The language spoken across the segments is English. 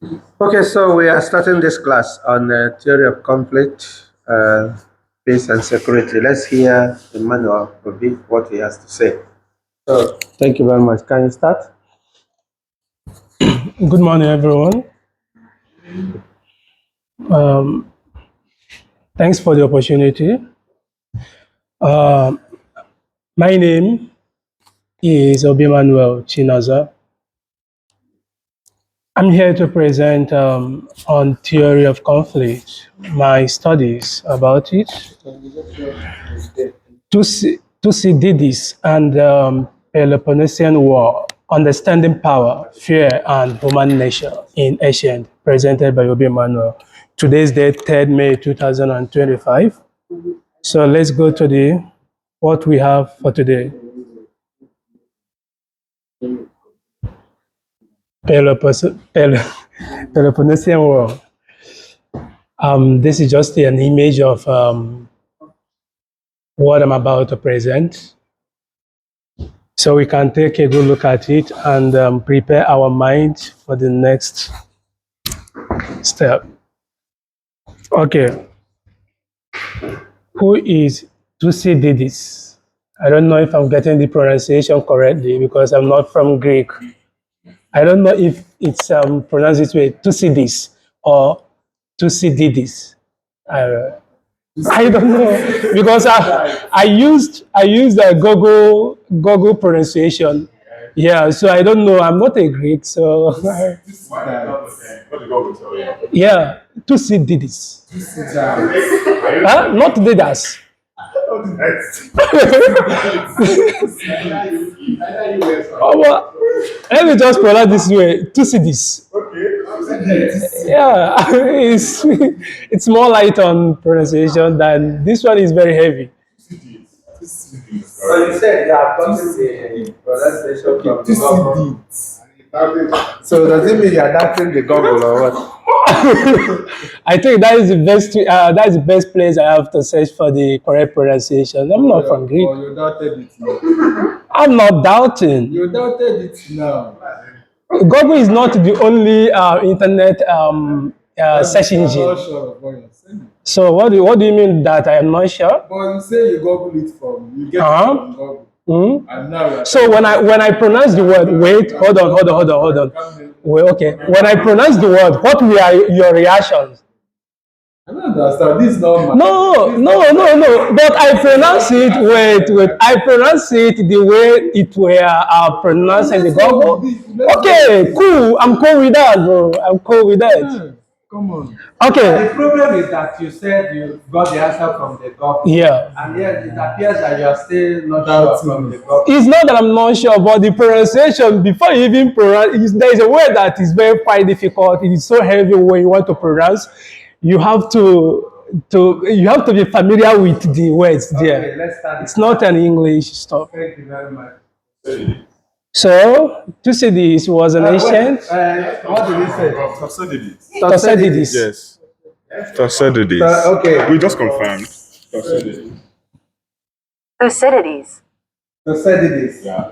Okay, so we are starting this class on the theory of conflict, peace, and security. Let's hear Emmanuel repeat what he has to say. So, thank you very much. Can you start? Good morning, everyone. Thanks for the opportunity. Uh, my name is Obimanuel Chinaza. I'm here to present on theory of conflict, my studies about it. Thucydides and Peloponnesian War, Understanding Power, Fear, and Human Nature in Ancient, presented by Obimanuel. Today's date, 3rd May 2025. So let's go to what we have for today. Peloponnesian War. This is just an image of what I'm about to present. So we can take a good look at it and prepare our mind for the next step. Okay. Who is Thucydides? I don't know if I'm getting the pronunciation correctly because I'm not from Greek. I don't know if it's pronounced this way, Thucydides or Thucydides. I don't know because I used a Google pronunciation. Yeah, so I don't know. I'm not a Greek, so yeah, Thucydides. Huh? Not Didas. Oh, well, let me just pronounce this way. Thucydides. Yeah, it's more light on pronunciation than this one is very heavy. So you said you have gotten the pronunciation from the Google. So does it mean you're adapting the Google or what? I think that is the best. That is the best place I have to search for the correct pronunciation. I'm not from Greek. Or you doubted it now. I'm not doubting. You doubted it now. Google is not the only internet search I'm engine. not sure of what you're saying. So what do you mean that I am not sure? But you say you Google it from, you get Uh-huh. it from Google. Hmm? And now you're So when I pronounce the word, wait, hold on. Wait, okay. When I pronounce the word, what were your reactions? I don't understand. This is not my. No. But I pronounce it. Wait. I pronounce it the way it were pronounced in the Google. Okay, cool. I'm cool with that, bro. I'm cool with that. Yeah, come on. Okay. The problem is that you said you got the answer from the Google. Yeah. And yet it appears that you are still not sure from the Google. It's not that I'm not sure, but the pronunciation, before you even pronounce, there is a word that is very quite difficult. It is so heavy when you want to pronounce. You have to be familiar with the words there. Okay, let's start. It's not an English stuff. Thank you very much. So Thucydides was an ancient. What did he say? Thucydides. Yes. Thucydides. Okay. We just confirmed. Thucydides. Thucydides. Thucydides. Yeah.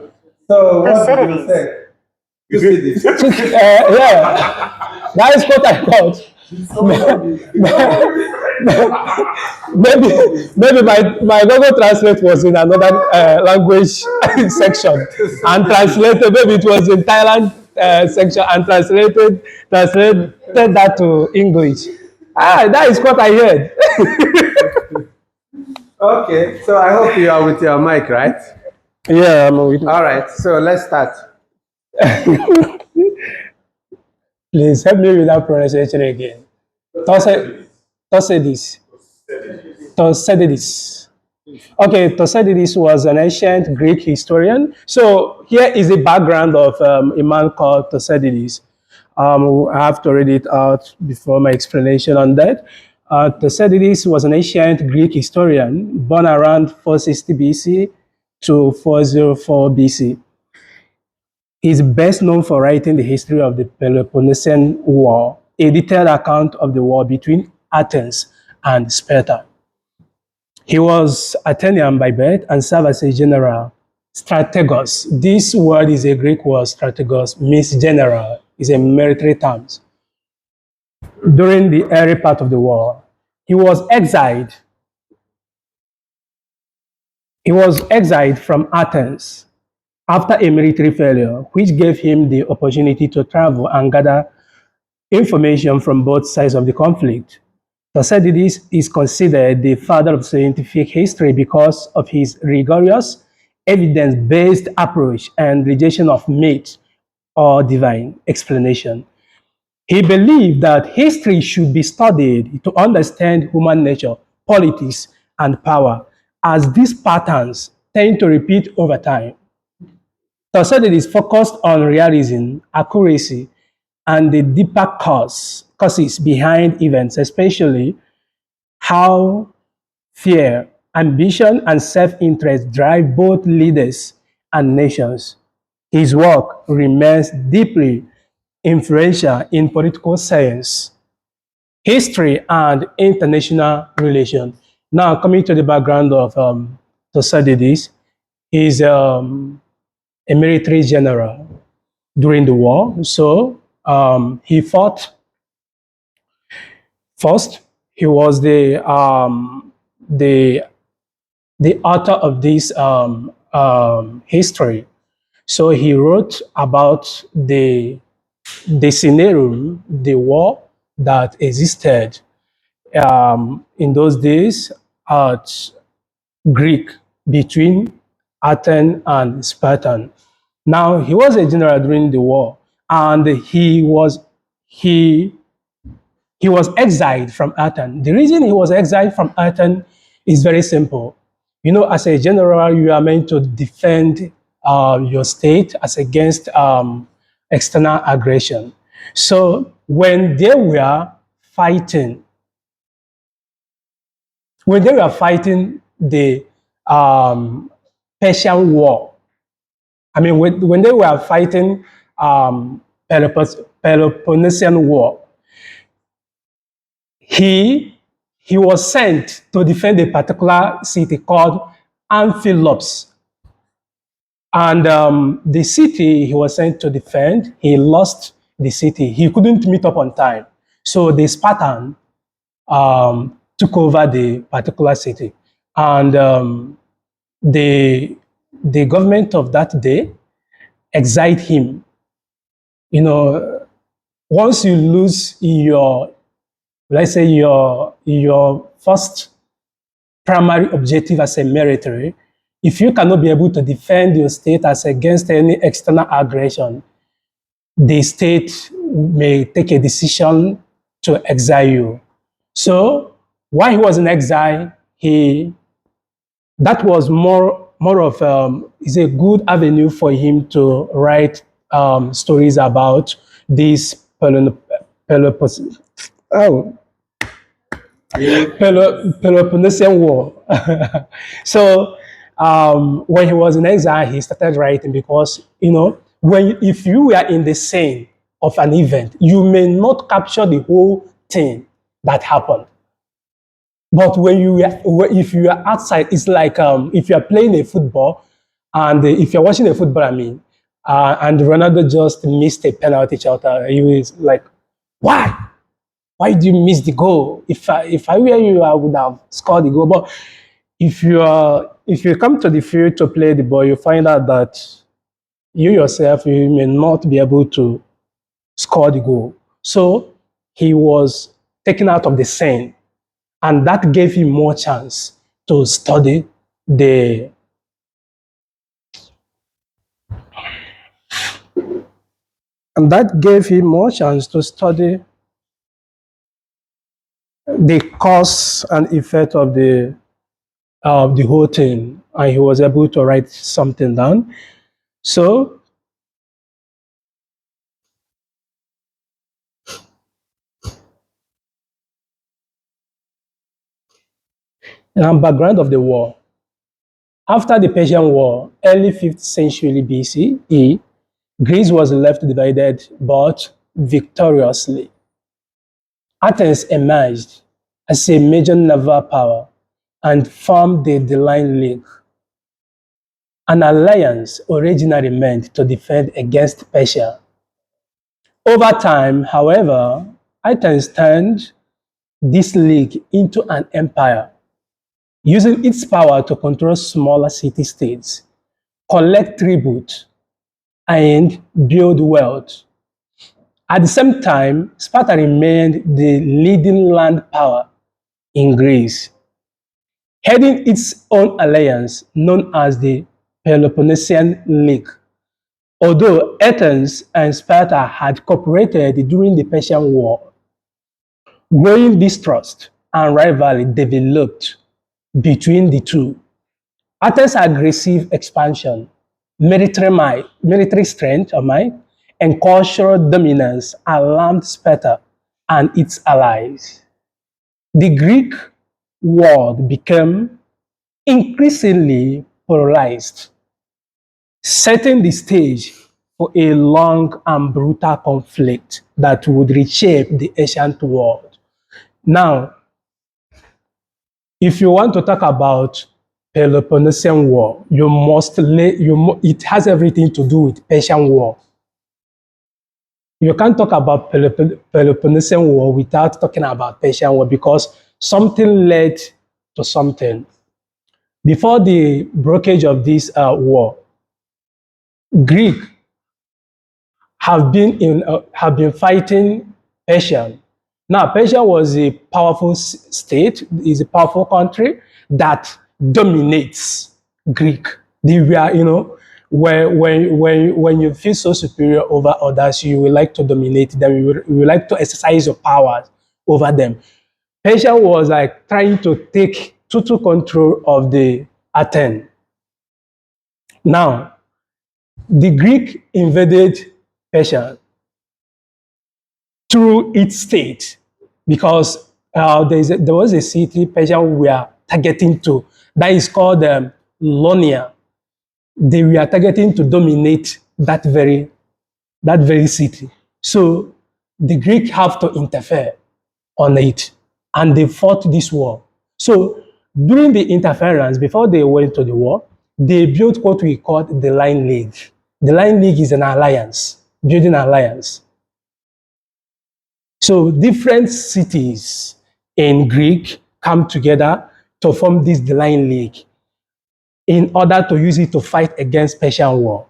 So what did you Thucydides. say? Thucydides. Yeah, that is what I thought. maybe my Google Translate was in another language section and translated. Maybe it was in Thailand section and translated that to English. That is what I heard. Okay, so I hope you are with your mic, right? Yeah, I'm with. All right, so let's start. Please help me with that pronunciation again. Thucydides. Thucydides. Okay, Thucydides was an ancient Greek historian. So here is the background of a man called Thucydides. I have to read it out before my explanation on that. Thucydides was an ancient Greek historian born around 460 BC to 404 BC. He's best known for writing the history of the Peloponnesian War, a detailed account of the war between Athens and Sparta. He was Athenian by birth and served as a general. Strategos, this word is a Greek word, strategos, means general, is a military term. during the early part of the war. He was exiled. He was exiled from Athens after a military failure, which gave him the opportunity to travel and gather information from both sides of the conflict. Thucydides is considered the father of scientific history because of his rigorous, evidence-based approach and rejection of myth or divine explanation. He believed that history should be studied to understand human nature, politics, and power, as these patterns tend to repeat over time. Thucydides focused on realism, accuracy, and the deeper causes behind events, especially how fear, ambition, and self-interest drive both leaders and nations. His work remains deeply influential in political science, history, and international relations. Now, coming to the background of Thucydides, he's a military general during the war. So he fought first. He was the the author of this history. So he wrote about the scenario, the war that existed in those days at Greek between Athens and Spartan. Now he was a general during the war, and he he was exiled from Athens. The reason he was exiled from Athens is very simple. You know, as a general, you are meant to defend your state as against external aggression. So fighting, when they were fighting the um, Persian War, I mean, when they were fighting Peloponnesian War, he he was sent to defend a particular city called Amphilops. And the city he was sent to defend, he lost the city. He couldn't meet up on time. So the Spartan took over the particular city. And the, the government of that day exiled him. You know, once you lose your, let's say, your first primary objective as a military, if you cannot be able to defend your state as against any external aggression, the state may take a decision to exile you. So while he was in exile, he that was more of is a good avenue for him to write stories about this Peloponnesian oh, Peloponnesian War. So when he was in exile, he started writing because, you know, if you were in the scene of an event, you may not capture the whole thing that happened. But if you are outside, it's like if you are playing a football, and if you're watching a football, I mean, and Ronaldo just missed a penalty shot, he was like, "Why? Why did you miss the goal? If I were you, I would have scored the goal." But if you come to the field to play the ball, you find out that you yourself you may not be able to score the goal. So he was taken out of the scene, and that gave him more chance to study the and that gave him more chance to study the cause and effect of the whole thing, and he was able to write something down. So now, background of the war. After the Persian War, early 5th century BCE, Greece was left divided but victoriously. Athens emerged as a major naval power and formed the Line League, an alliance originally meant to defend against Persia. Over time, however, Athens turned this league into an empire, using its power to control smaller city-states, collect tribute, and build wealth. At the same time, Sparta remained the leading land power in Greece, heading its own alliance known as the Peloponnesian League. Although Athens and Sparta had cooperated during the Persian War, growing distrust and rivalry developed between the two. Athens' aggressive expansion, military strength of might, and cultural dominance alarmed Sparta and its allies. The Greek world became increasingly polarized, setting the stage for a long and brutal conflict that would reshape the ancient world. Now, if you want to talk about Peloponnesian War, it has everything to do with Persian War. You can't talk about Peloponnesian War without talking about Persian War because something led to something. Before the breakage of this war, Greek have been fighting Persia. Now, Persia was a powerful state, is a powerful country that dominates Greek. They were, when you feel so superior over others, you will like to dominate them. You will like to exercise your power over them. Persia was like trying to take total control of the Athens. Now, the Greek invaded Persia through its state because there was a city Persia were targeting to that is called Lonia. They were targeting to dominate that very city. So the Greek have to interfere on it, and they fought this war. So during the interference, before they went to the war, they built what we call the Line League. The Line League is an alliance, building alliance. So different cities in Greek come together to form this Line League in order to use it to fight against Persian war.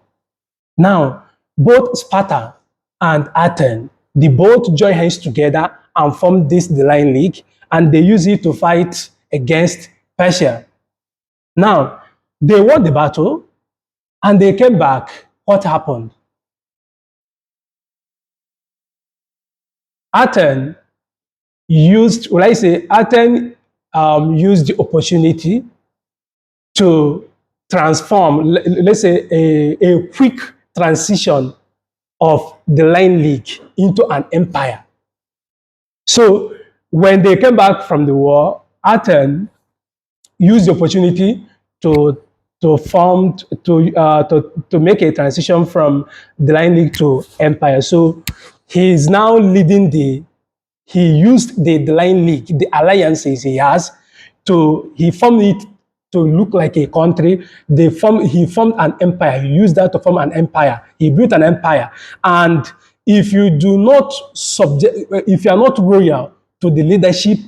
Now, both Sparta and Athens, they both join hands together and form this Line League, and they use it to fight against Persia. Now, they won the battle, and they came back. What happened? Athens used the opportunity to transform, let's say, a quick transition of the Line League into an empire. So when they came back from the war, Athens used the opportunity to make a transition from the Line League to empire. So he is now leading he used the Line League, the alliances he has, he formed it to look like a country. He formed an empire. He used that to form an empire. He built an empire. And if you are not royal to the leadership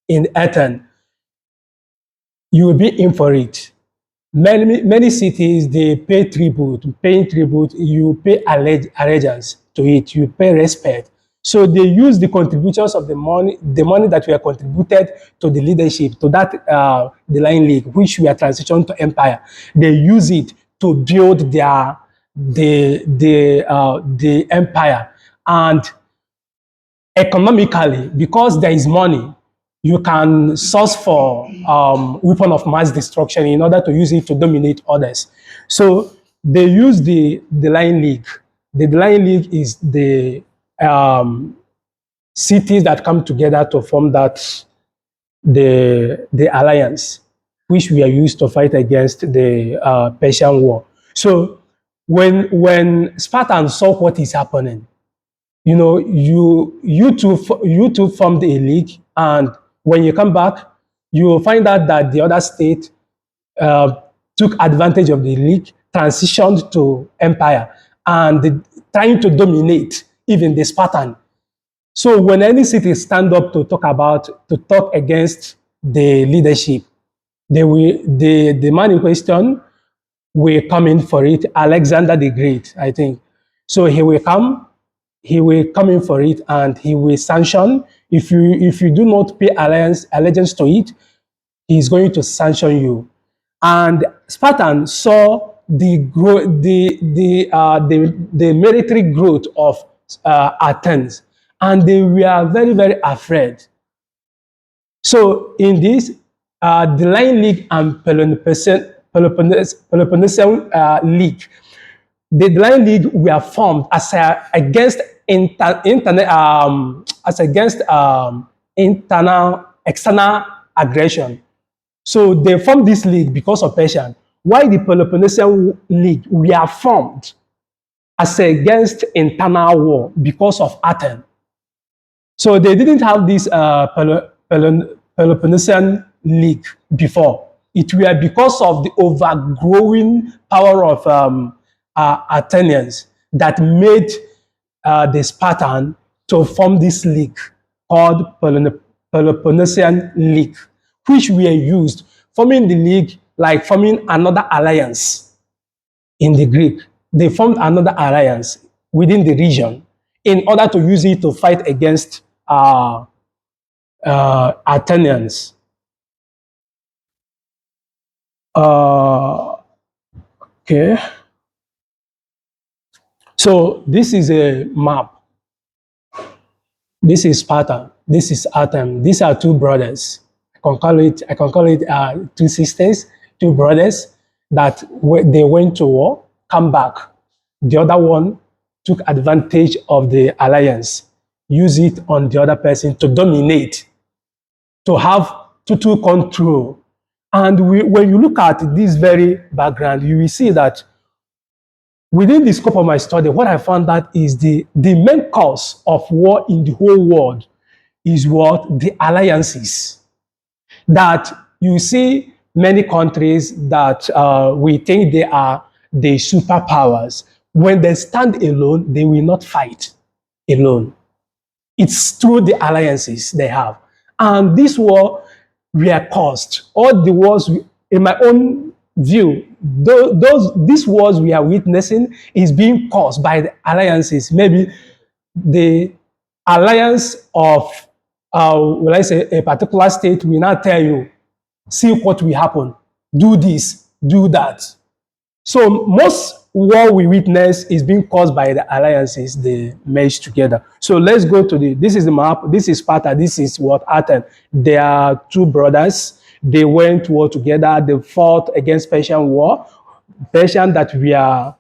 in Athens, you will be in for it. Many cities, they pay tribute. Paying tribute, you pay allegiance to it. You pay respect. So they use the contributions of the money that were contributed to the leadership, to that the Line League, which we are transitioned to empire. They use it to build the empire. And economically, because there is money, you can source for weapon of mass destruction in order to use it to dominate others. So they use the Line League. The Line League is the cities that come together to form the alliance, which we are used to fight against the Persian War. So when Spartans saw what is happening, you two formed a league, and when you come back, you will find out that the other state took advantage of the league, transitioned to empire, and trying to dominate even the Spartan. So when any city stand up to talk against the leadership, the man in question will come in for it. Alexander the Great, I think. So he will come in for it, and he will sanction. If you do not pay allegiance to it, he's going to sanction you. And Spartan saw the military growth of Athens, and they were very, very afraid. So in this, the Line League and Peloponnesian League, the Line League were formed against internal external aggression. So they formed this league because of Persian. While the Peloponnesian League were formed as against internal war because of Athens. So they didn't have this Peloponnesian League before. It were because of the overgrowing power of Athenians that made the Spartan to form this league called Peloponnesian League, which were used, forming the league like forming another alliance in the Greek. They formed another alliance within the region in order to use it to fight against Athenians. Okay. So this is a map. This is Sparta. This is Athens. These are two brothers. I can call it two sisters, two brothers that they went to war, come back. The other one took advantage of the alliance, use it on the other person to dominate, to have total control. And when you look at this very background, you will see that within the scope of my study, what I found out is the main cause of war in the whole world is what? The alliances. That you see many countries that we think they are the superpowers. When they stand alone, they will not fight alone. It's through the alliances they have. And this war were caused. All the wars, in my own view, these wars we are witnessing is being caused by the alliances. Maybe the alliance of, will I say, a particular state will not tell you, see what will happen, do this, do that. So most war we witness is being caused by the alliances they merge together. So let's go to this is the map. This is Sparta. This is what Athens. They are two brothers. They went to war together. They fought against Persian war. Persian that we are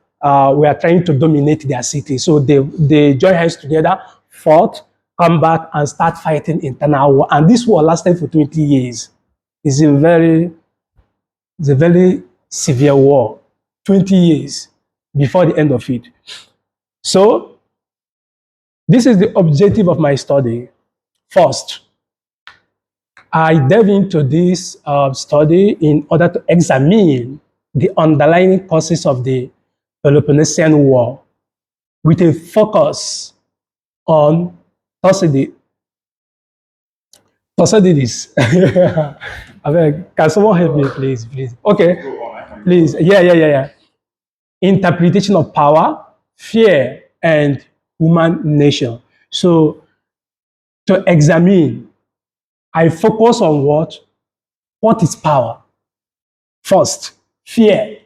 trying to dominate their city. So they join hands together, fought, come back and start fighting internal war. And this war lasted for 20 years. It's a very severe war. 20 years before the end of it. So, this is the objective of my study. First, I delve into this study in order to examine the underlying causes of the Peloponnesian War with a focus on Thucydides. Can someone help me, please? Okay, please. Yeah. Interpretation of power, fear, and human nature. So, to examine, I focus on what? What is power? First, fear,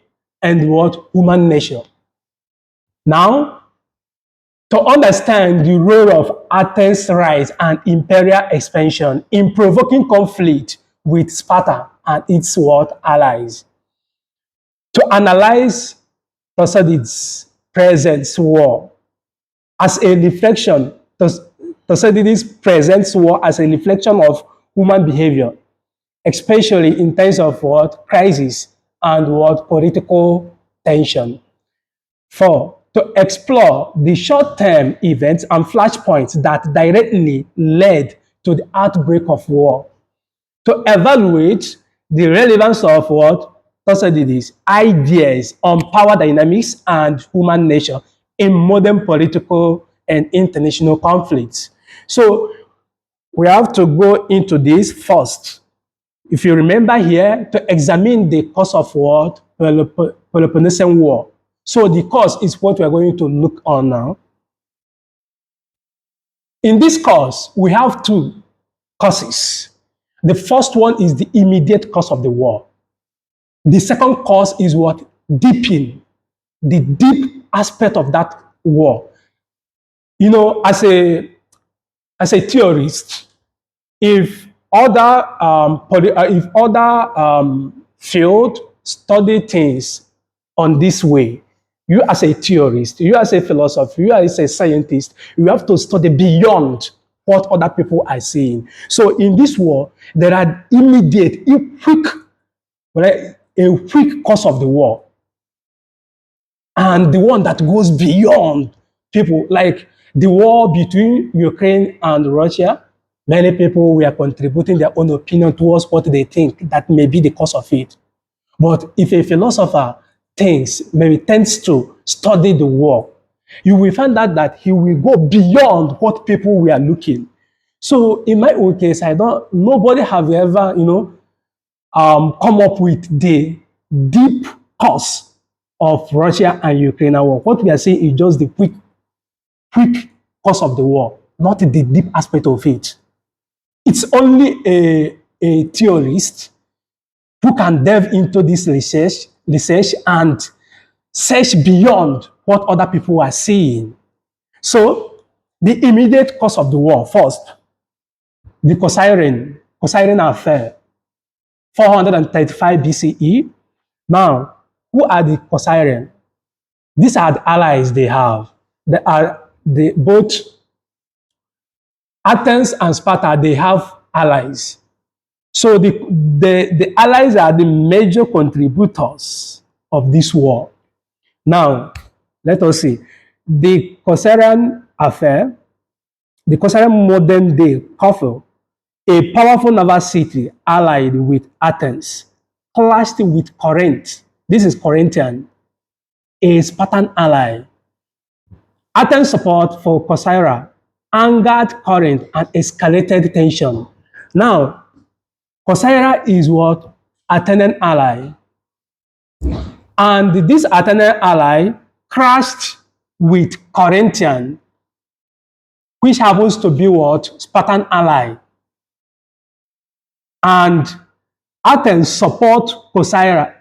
and what? Human nature. Now, to understand the role of Athens' rise and imperial expansion in provoking conflict with Sparta and its what? Allies. To analyze Thucydides' present war as a reflection. Thucydides presents war as a reflection of human behavior, especially in times of what? Crisis and what? Political tension. 4. To explore the short-term events and flashpoints that directly led to the outbreak of war. To evaluate the relevance of what? Thucydides' ideas on power dynamics and human nature in modern political and international conflicts. So we have to go into this first. If you remember here, to examine the cause of what? Peloponnesian War. So the cause is what we are going to look on now. In this cause, we have two causes. The first one is the immediate cause of the war. The second cause is what? Deepen, the deep aspect of that war. You know, as a theorist, if other field study things on this way, you as a theorist, you as a philosopher, you as a scientist, you have to study beyond what other people are saying. So in this war, there are immediate, a quick cause of the war, and the one that goes beyond people, like the war between Ukraine and Russia. Many people were contributing their own opinion towards what they think that may be the cause of it. But if a philosopher tends to study the war, you will find out that he will go beyond what people were looking. So in my own case, nobody have ever, come up with the deep cause of Russia and Ukraine war. What we are saying is just the quick cause of the war, not the deep aspect of it. It's only a theorist who can delve into this research and search beyond what other people are saying. So, the immediate cause of the war, first, the Thucydidean affair, 435 BCE. Now, who are the Thucydideans? These are the allies they have. They are both Athens and Sparta, they have allies. So the allies are the major contributors of this war. Now, let us see. The Thucydidean affair, the Thucydidean modern day Corfu, a powerful naval city allied with Athens, clashed with Corinth. This is Corinthian, a Spartan ally. Athens' support for Corcyra angered Corinth and escalated tension. Now, Corcyra is what? Athenian ally. And this Athenian ally crashed with Corinthian, which happens to be what? Spartan ally. And Athens support to Corcyra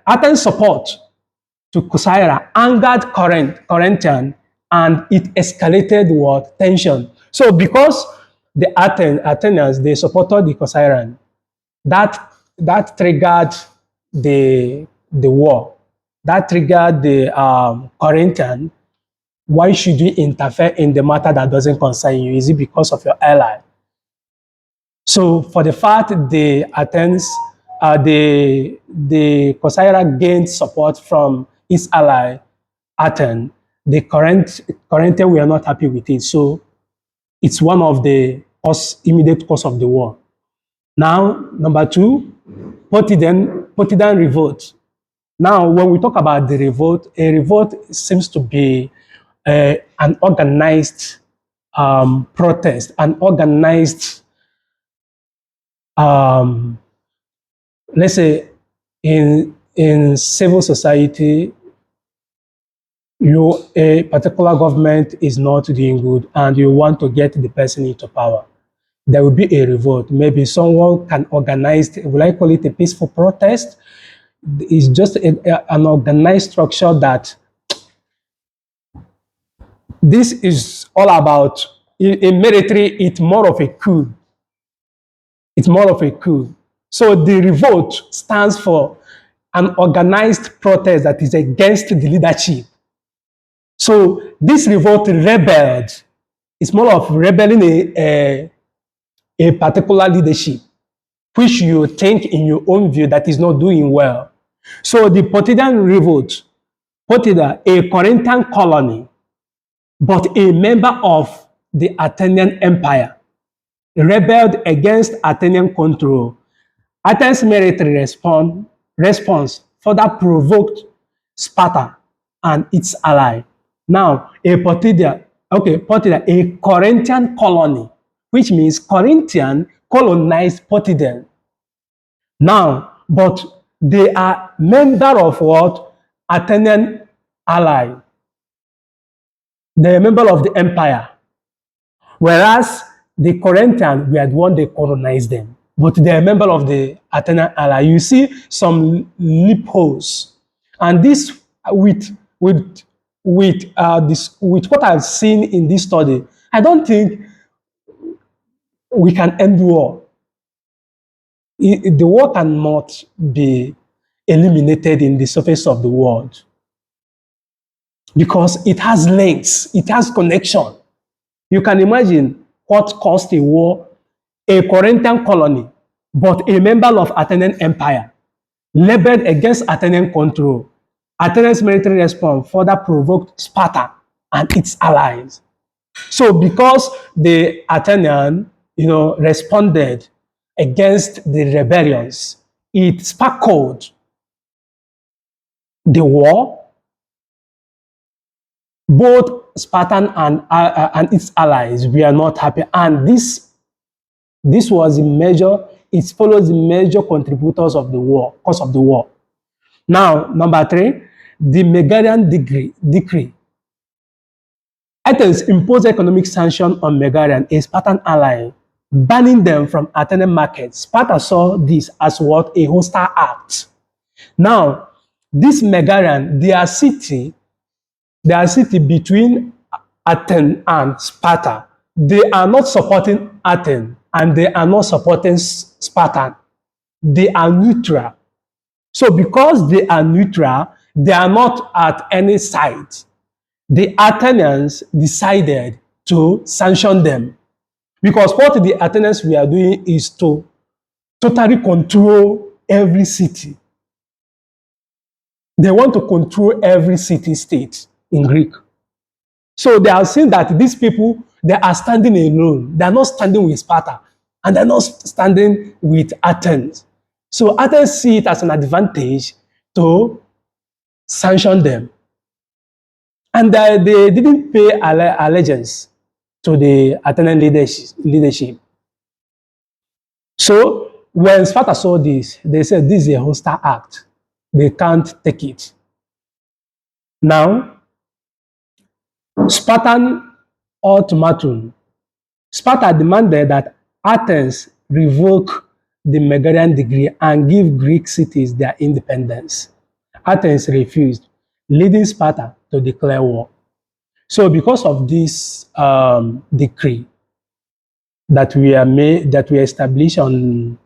angered Corinthian, and it escalated what? Tension. So because the Athenians, they supported the Corcyran, that triggered the war. That triggered the Corinthian. Why should you interfere in the matter that doesn't concern you? Is it because of your ally? So for the fact the Corcyra gained support from its ally, Athens, the Corinthians were not happy with it. So it's one of the immediate cause of the war. Now, number two, Potidarian revolt. Now, when we talk about the revolt, a revolt seems to be an organized protest, an organized, let's say, in civil society, a particular government is not doing good, and you want to get the person into power. There will be a revolt. Maybe someone can organize, will I call it a peaceful protest? It's just an organized structure that this is all about. In military, it's more of a coup. It's more of a coup. So the revolt stands for an organized protest that is against the leadership. So this revolt rebelled. It's more of rebelling a particular leadership, which you think in your own view that is not doing well. So the Potidarian revolt, Potida, a Corinthian colony, but a member of the Athenian Empire, rebelled against Athenian control. Athens' military response further provoked Sparta and its ally. Now, Potida, a Corinthian colony, which means Corinthian colonized Potidan. Now, but they are member of what? Athenian ally. They are member of the empire. Whereas the Corinthians were the one they colonized them. But they are member of the Athenian ally. You see some loopholes. And this with what I've seen in this study, I don't think we can end war. The war cannot be eliminated in the surface of the world because it has links, it has connection. You can imagine what caused a war, a Corinthian colony, but a member of Athenian Empire, labeled against Athenian control. Athenian's military response further provoked Sparta and its allies. So because the Athenian, responded against the rebellions, it sparkled the war. Both Spartan and its allies were not happy, and this was it follows the major contributors of the war, cause of the war. Now, number 3, the Megarian decree. Athens imposed economic sanction on Megarian, a Spartan ally, banning them from Athenian markets. Sparta saw this as what? A hostile act. Now, this Megarian, their city between Athens and Sparta, they are not supporting Athens and they are not supporting Sparta. They are neutral. So because they are neutral, they are not at any side. The Athenians decided to sanction them because what the Athenians were doing is to totally control every city. They want to control every city-state in Greek. So they are saying that these people, they are standing alone. They are not standing with Sparta and they're not standing with Athens. So Athens see it as an advantage to sanction them. And they didn't pay allegiance to the Athenian leadership. So when Sparta saw this, they said this is a hostile act. They can't take it. Now, Spartan ultimatum. Sparta demanded that Athens revoke the Megarian decree and give Greek cities their independence. Athens refused, leading Sparta to declare war. So because of this decree that we established on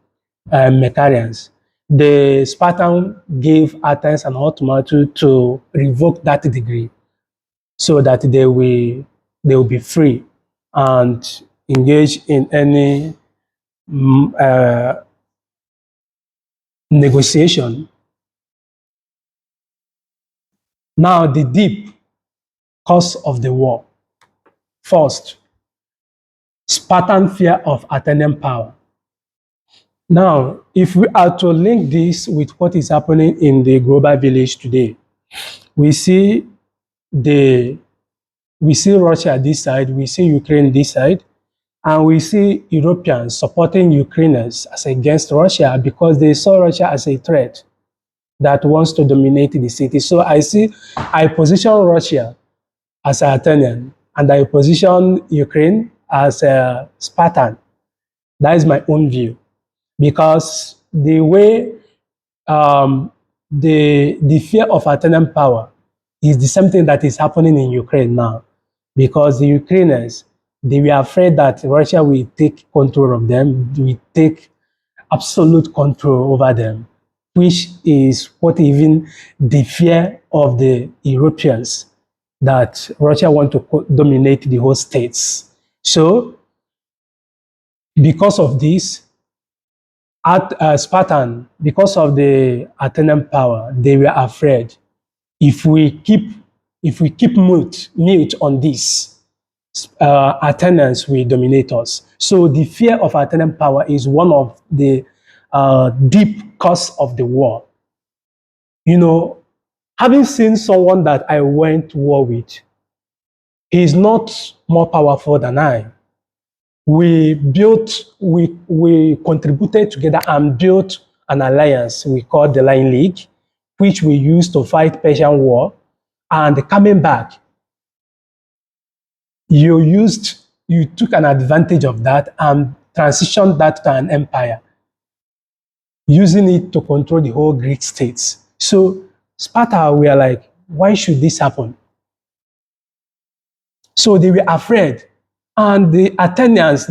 Megarians, the Spartan gave Athens an ultimatum to revoke that decree so that they will be free and engage in any negotiation. Now, the deep cause of the war. First, Spartan fear of Athenian power. Now, if we are to link this with what is happening in the global village today, we see Russia this side, we see Ukraine this side, and we see Europeans supporting Ukrainians as against Russia because they saw Russia as a threat that wants to dominate the city. So I position Russia as an Athenian, and I position Ukraine as a Spartan. That is my own view. Because the way the fear of Athenian power is the same thing that is happening in Ukraine now. Because the Ukrainians, they were afraid that Russia will take control of them, will take absolute control over them, which is what even the fear of the Europeans, that Russia want to dominate the whole states. So, because of this, Spartan, because of the Athenian power, they were afraid if we keep mute on this, Athenians will dominate us. So the fear of Athenian power is one of the deep cause of the war. Having seen someone that I went to war with, he is not more powerful than I. we contributed together and built an alliance we called the Line League, which we used to fight Persian War. And coming back, you took an advantage of that and transitioned that to an empire, using it to control the whole Greek states. So Sparta were like, why should this happen? So they were afraid. And the Athenians,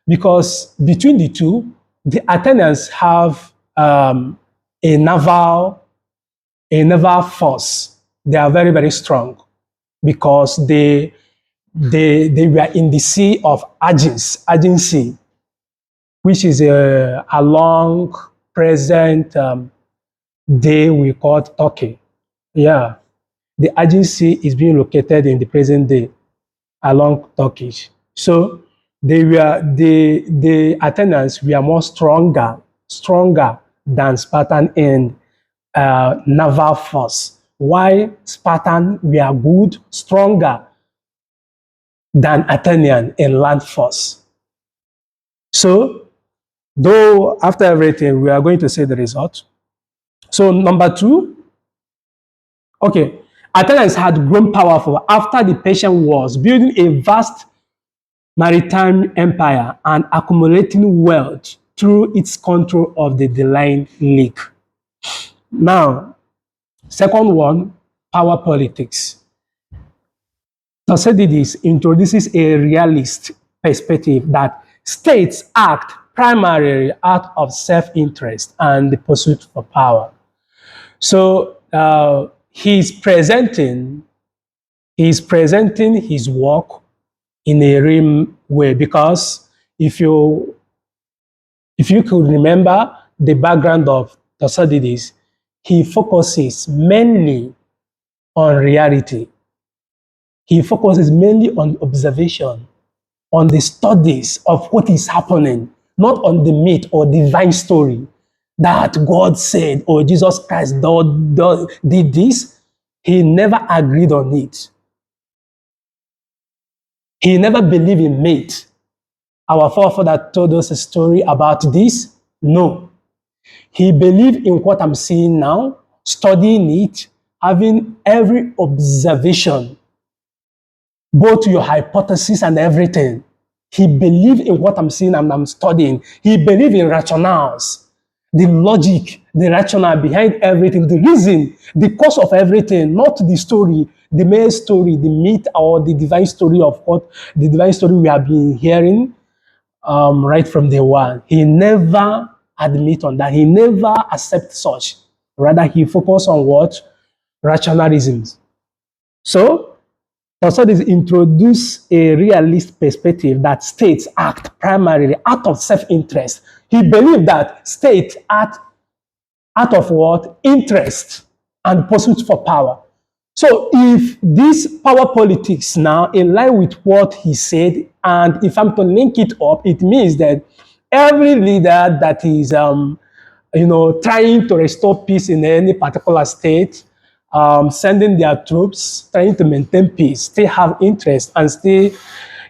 because between the two, the Athenians have a naval force. They are very, very strong because they were in the sea of Aegean Sea, which is along present day we call Turkey. Yeah, the Aegean Sea is being located in the present day along Turkey. So the Athenians were more stronger than Spartan in naval force. Why Spartan were good, stronger than Athenian in land force. So, though after everything, we are going to say the result. So, number 2, okay, Athenians had grown powerful after the Persian Wars, building a vast maritime empire and accumulating wealth through its control of the Line League. Now, second one, power politics. Thucydides introduces a realist perspective that states act primarily out of self-interest and the pursuit for power. So he's presenting his work in a real way, because if you could remember the background of Thucydides, he focuses mainly on reality. He focuses mainly on observation, on the studies of what is happening, not on the myth or divine story that God said or Jesus Christ did this. He never agreed on it. He never believed in myth. Our forefather told us a story about this. No. He believed in what I'm seeing now, studying it, having every observation, both your hypothesis and everything. He believed in what I'm seeing and I'm studying. He believed in rationales, the logic, the rationale behind everything, the reason, the cause of everything, not the story, the main story, the myth or the divine story of what the divine story we have been hearing right from day one. He never admit on that. He never accept such. Rather, he focused on what? Rationalisms. So, Thucydides introduced a realist perspective that states act primarily out of self-interest. He believed that states act out of what? Interest and pursuit for power. So if this power politics now in line with what he said, and if I'm to link it up, it means that every leader that is trying to restore peace in any particular state, sending their troops, trying to maintain peace, still have interest and stay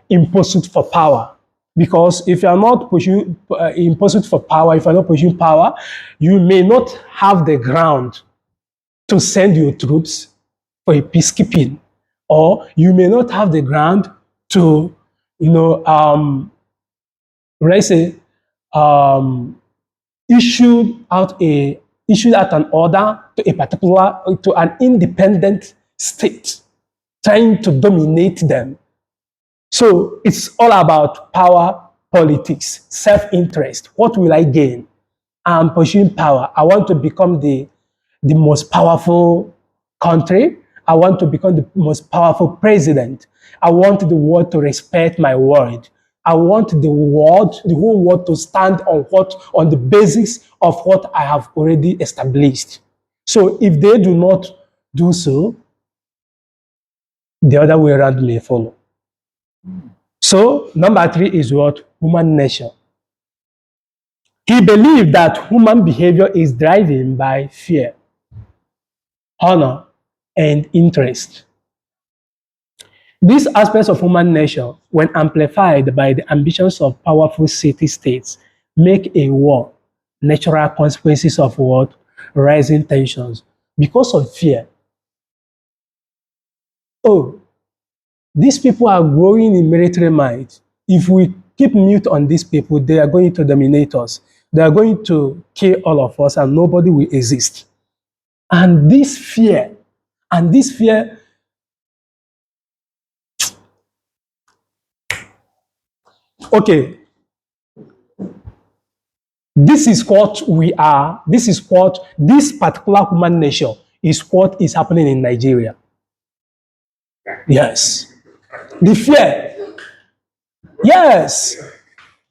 in pursuit for power. Because if you are not pushing in pursuit for power, if you are not pushing power, you may not have the ground to send your troops for a peacekeeping, or you may not have the ground to, let's say, issued out an order to an independent state, trying to dominate them. So it's all about power politics, self-interest. What will I gain? I'm pursuing power. I want to become the most powerful country. I want to become the most powerful president. I want the world to respect my word. I want the whole world to stand on the basis of what I have already established. So if they do not do so, the other way around may follow. So number 3 is what? Human nature. He believed that human behavior is driven by fear, honor, and interest. These aspects of human nature, when amplified by the ambitions of powerful city-states, make a war natural consequences of what? Rising tensions. Because of fear. Oh, these people are growing in military might. If we keep mute on these people, they are going to dominate us. They are going to kill all of us and nobody will exist. And this fear, okay, this is what we are, this particular human nature is what is happening in Nigeria. Yes. The fear, yes.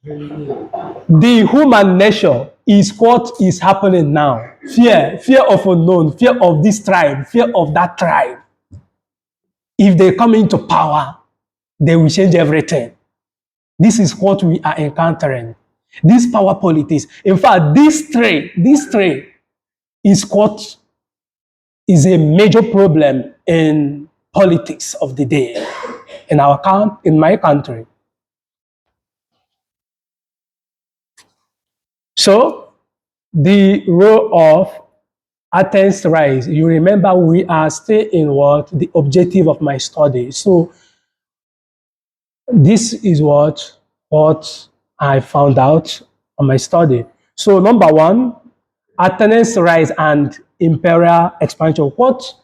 The human nature is what is happening now. Fear of unknown, fear of this tribe, fear of that tribe. If they come into power, they will change everything. This is what we are encountering. This power politics. In fact, this trait is what is a major problem in politics of the day in my country. So, the role of Athens rise. You remember we are still in what? The objective of my study. So, this is what I found out on my study. So, number one, Athens rise and imperial expansion. What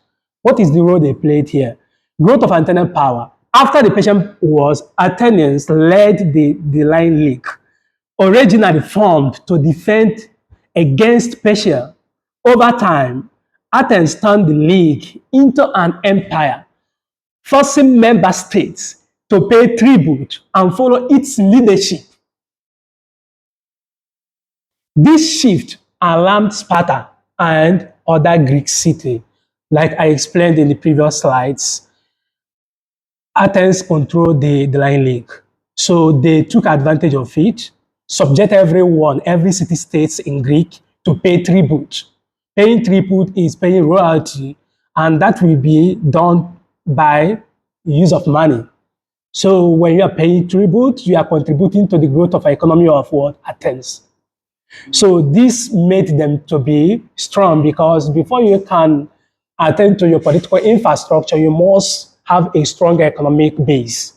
is the role they played here? Growth of Athenian power. After the Persian Wars, Athenians led the Line League, originally formed to defend against Persia. Over time, Athens turned the league into an empire, forcing member states to pay tribute and follow its leadership. This shift alarmed Sparta and other Greek cities. Like I explained in the previous slides, Athens controlled the Line League. So they took advantage of it, subject everyone, every city-states in Greek to pay tribute. Paying tribute is paying royalty, and that will be done by use of money. So when you are paying tribute, you are contributing to the growth of economy of what? Athens. So this made them to be strong because before you can attend to your political infrastructure, you must have a strong economic base.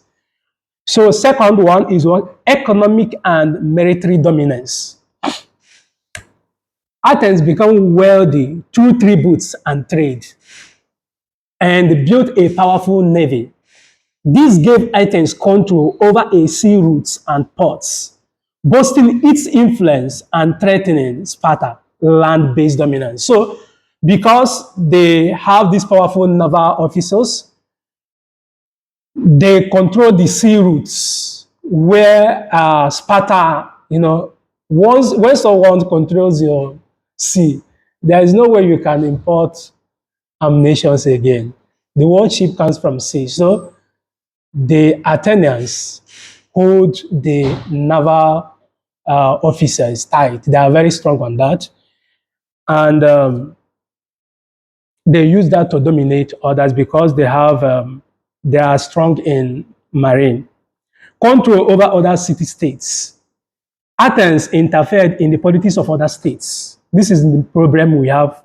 So second one is what? Economic and military dominance. Athens became wealthy through tributes and trade and built a powerful navy. This gave Athens control over a sea routes and ports, boasting its influence and threatening Sparta land-based dominance. So, because they have these powerful naval officers, they control the sea routes where Sparta, when someone controls your sea, there is no way you can import ammunition again. The world ship comes from sea. So the Athenians hold the naval officers tight. They are very strong on that. And they use that to dominate others because they are strong in marine. Control over other city-states. Athens interfered in the politics of other states. This is the problem we have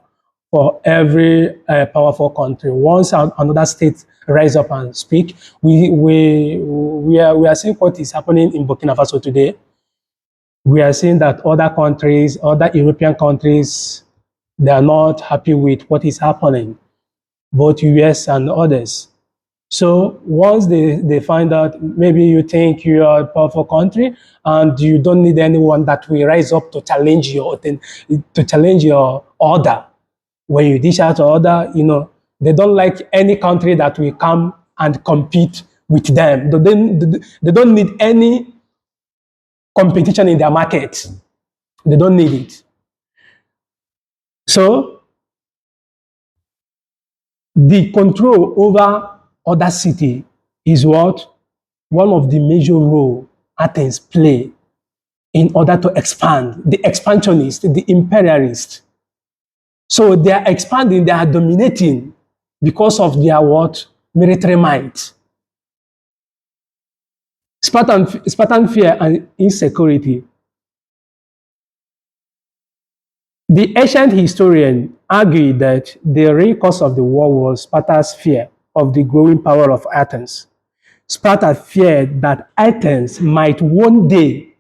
for every powerful country. Once another state rise up and speak, we are seeing what is happening in Burkina Faso today. We are seeing that other countries, other European countries, they are not happy with what is happening, both US and others. So once they find out, maybe you think you are a powerful country and you don't need anyone that will rise up to challenge your order. When you dish out order, they don't like any country that will come and compete with them. They don't need any competition in their market. They don't need it. So the control over other city is what? One of the major role Athens play in order to expand. The expansionist, the imperialist. So they are expanding, they are dominating because of their what? Military might. Spartan fear and insecurity. The ancient historian argued that the real cause of the war was Sparta's fear of the growing power of Athens. Sparta feared that Athens might one day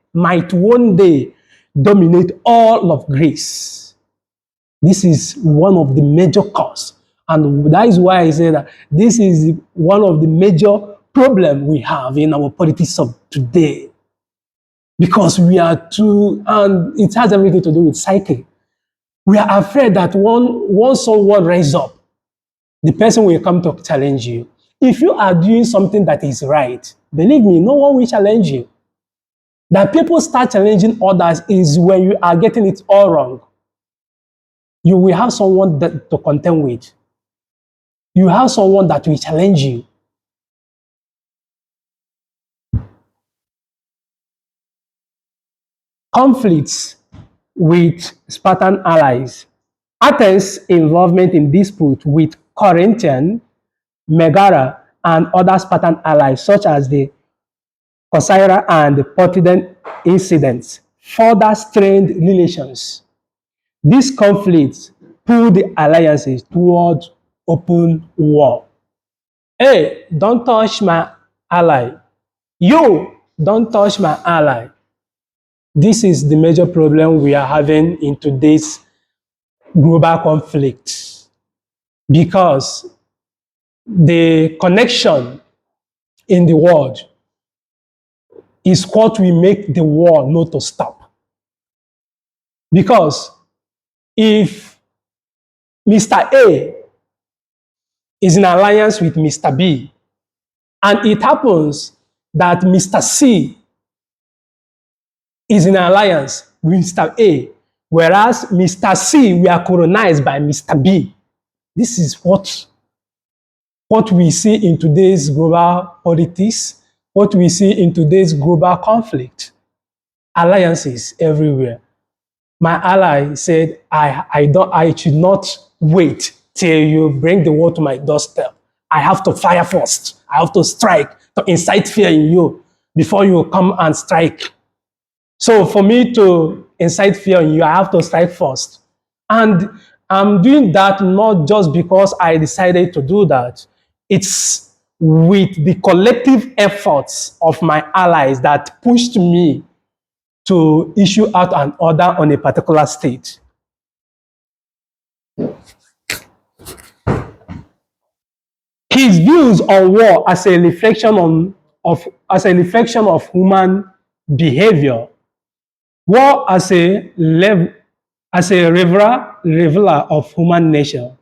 dominate all of Greece. This is one of the major causes. And that is why I say that this is one of the major problems we have in our politics of today. Because we are too, and it has everything to do with psyche. We are afraid that once someone rises up, the person will come to challenge you. If you are doing something that is right, believe me, no one will challenge you. That people start challenging others is when you are getting it all wrong. You will have someone to contend with. You have someone that will challenge you. Conflicts with Spartan allies. Athens' involvement in dispute with Corinthian, Megara, and other Spartan allies, such as the Corcyra and the Potidon incidents, further strained relations. These conflicts pulled the alliances toward open war. Hey, don't touch my ally. You, don't touch my ally. This is the major problem we are having in today's global conflict, because the connection in the world is what will make the war not to stop. Because if Mr. A is in alliance with Mr. B, and it happens that Mr. C is in alliance with Mr. A, whereas Mr. C were colonized by Mr. B, this is what we see in today's global politics, what we see in today's global conflict. Alliances everywhere. My ally said, I should not wait till you bring the war to my doorstep. I have to fire first. I have to strike to incite fear in you before you come and strike. So for me to incite fear in you, I have to strike first. And I'm doing that not just because I decided to do that. It's with the collective efforts of my allies that pushed me to issue out an order on a particular state. His views on war as a reflection of human behavior, war as a revealer of human nature.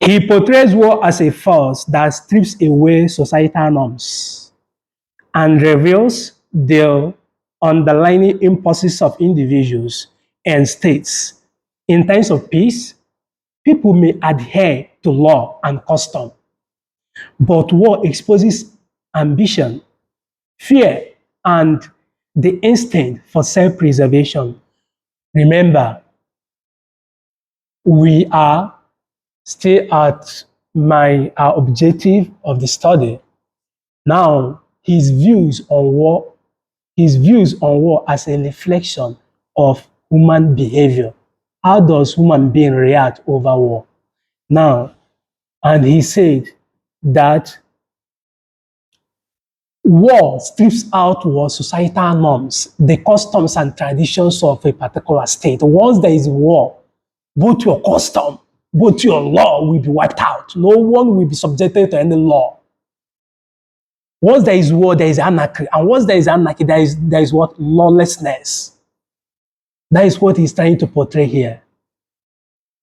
He portrays war as a force that strips away societal norms and reveals the underlying impulses of individuals and states. In times of peace, people may adhere to law and custom, but war exposes ambition, fear, and the instinct for self-preservation. Remember, we are still at our objective of the study. Now, his views on war as a reflection of human behavior. How does human being react over war? Now, and he said that war strips out societal norms, the customs and traditions of a particular state. Once there is war, both your custom, both your law will be wiped out. No one will be subjected to any law. Once there is war, there is anarchy. And once there is anarchy, there is what? Lawlessness. That is what he's trying to portray here.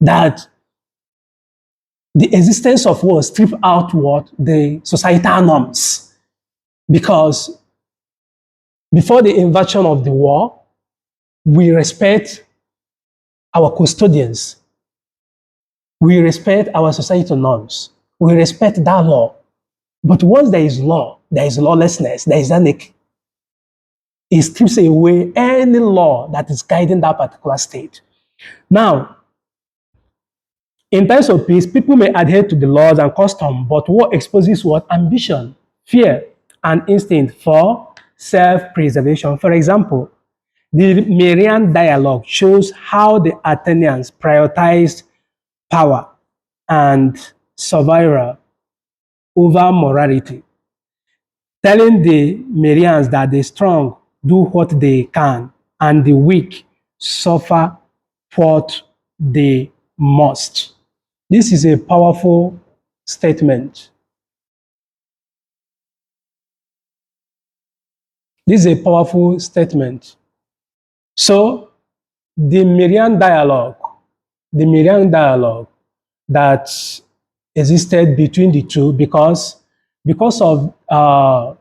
That the existence of war strips out the societal norms. Because before the invasion of the war, we respect our custodians. We respect our societal norms. We respect that law. But once there is law, there is lawlessness, there is anarchy. It strips away any law that is guiding that particular state. Now, in times of peace, people may adhere to the laws and custom, but war exposes what? Ambition, fear, an instinct for self-preservation. For example, the Melian Dialogue shows how the Athenians prioritized power and survival over morality, telling the Melians that the strong do what they can and the weak suffer what they must. This is a powerful statement. This is a powerful statement. So, the Melian dialogue that existed between the two because of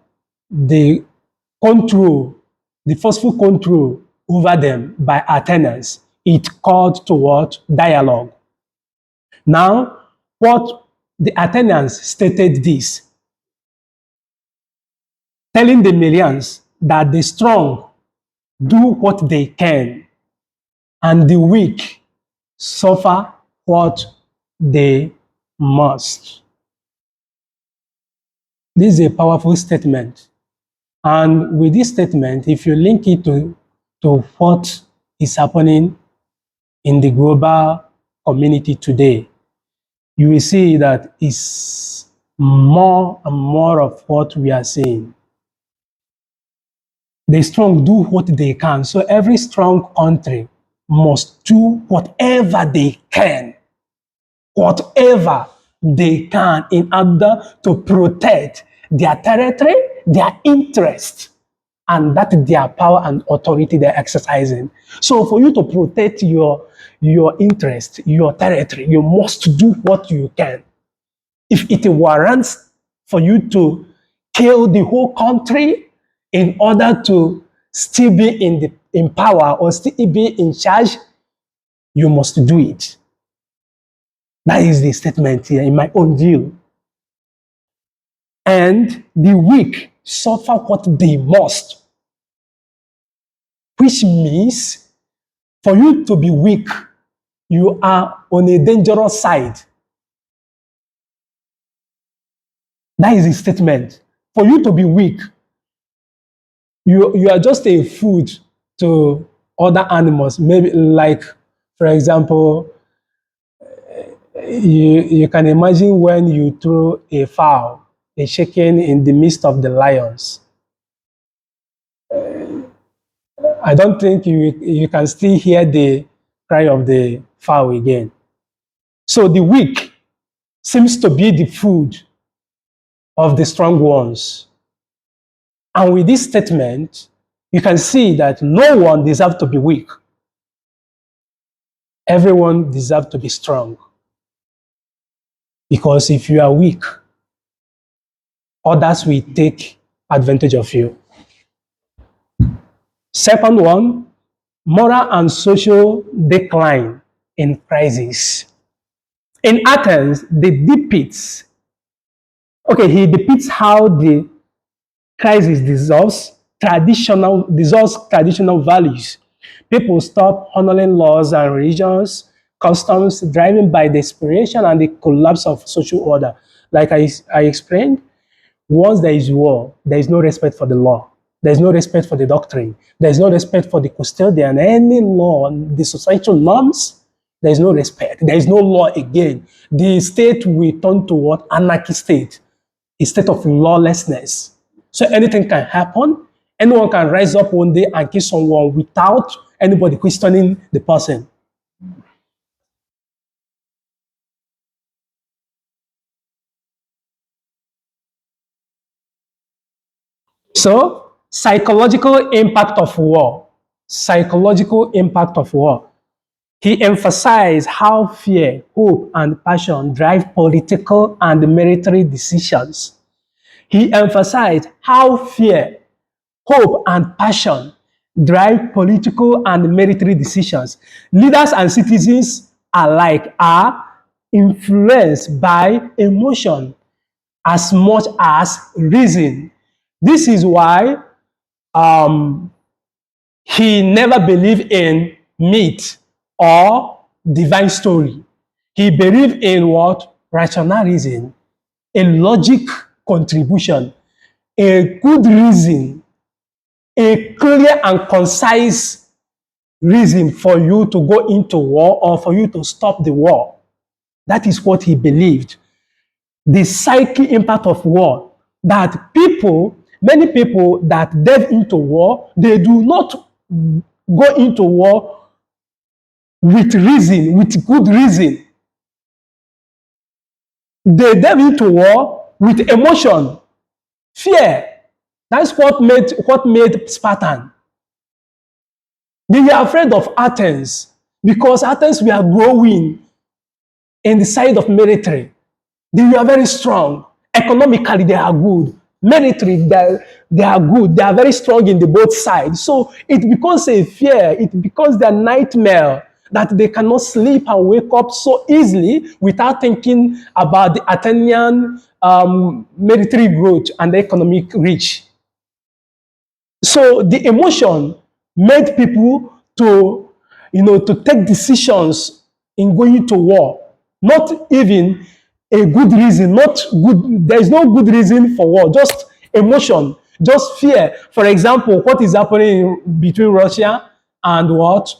the control, the forceful control over them by Athenians, it called toward dialogue. Now, what the Athenians stated this, telling the Melians that the strong do what they can and the weak suffer what they must. This is a powerful statement. And with this statement, if you link it to what is happening in the global community today, you will see that it's more and more of what we are seeing. The strong do what they can. So every strong country must do whatever they can in order to protect their territory, their interest, and that their power and authority they're exercising. So for you to protect your interest, your territory, you must do what you can. If it warrants for you to kill the whole country in order to still be in power or still be in charge, you must do it. That is the statement here in my own view. And the weak suffer what they must, which means for you to be weak, you are on a dangerous side. That is the statement. For you to be weak, you are just a food to other animals. Maybe like, for example, you can imagine when you throw a fowl, a chicken in the midst of the lions. I don't think you can still hear the cry of the fowl again. So the weak seems to be the food of the strong ones. And with this statement, you can see that no one deserves to be weak. Everyone deserves to be strong. Because if you are weak, others will take advantage of you. Second one, moral and social decline in crisis. In Athens, he depicts how the crisis dissolves traditional values. People stop honoring laws and religions, customs, driven by desperation and the collapse of social order. Like I explained, once there is war, there is no respect for the law. There is no respect for the doctrine. There is no respect for the custodian. Any law, the societal norms, there is no respect. There is no law again. The state will turn to what? Anarchy state. A state of lawlessness. So anything can happen. Anyone can rise up one day and kill someone without anybody questioning the person. So, psychological impact of war. Psychological impact of war. He emphasized how fear, hope, and passion drive political and military decisions. He emphasized how fear, hope, and passion drive political and military decisions. Leaders and citizens alike are influenced by emotion as much as reason. This is why he never believed in myth or divine story. He believed in what? Rationalism, a logic contribution, a good reason, a clear and concise reason for you to go into war or for you to stop the war. That is what he believed. The psyche impact of war, that people, many people that delve into war, they do not go into war with reason, with good reason. They delve into war with emotion, fear. That's what made Spartan. They were afraid of Athens because Athens were growing in the side of military. They were very strong. Economically, they are good. Military, they are good. They are very strong in the both sides. So it becomes a fear. It becomes their nightmare that they cannot sleep and wake up so easily without thinking about the Athenian military growth and the economic reach. So the emotion made people to take decisions in going to war. Not even a good reason, not good, there is no good reason for war, just emotion, just fear. For example, what is happening between Russia and what?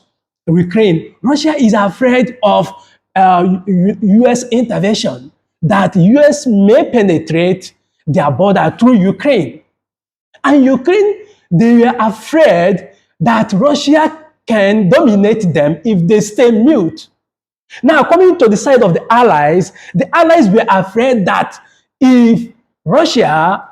Ukraine. Russia is afraid of US intervention, that US may penetrate their border through Ukraine. And Ukraine, they were afraid that Russia can dominate them if they stay mute. Now, coming to the side of the Allies were afraid that if Russia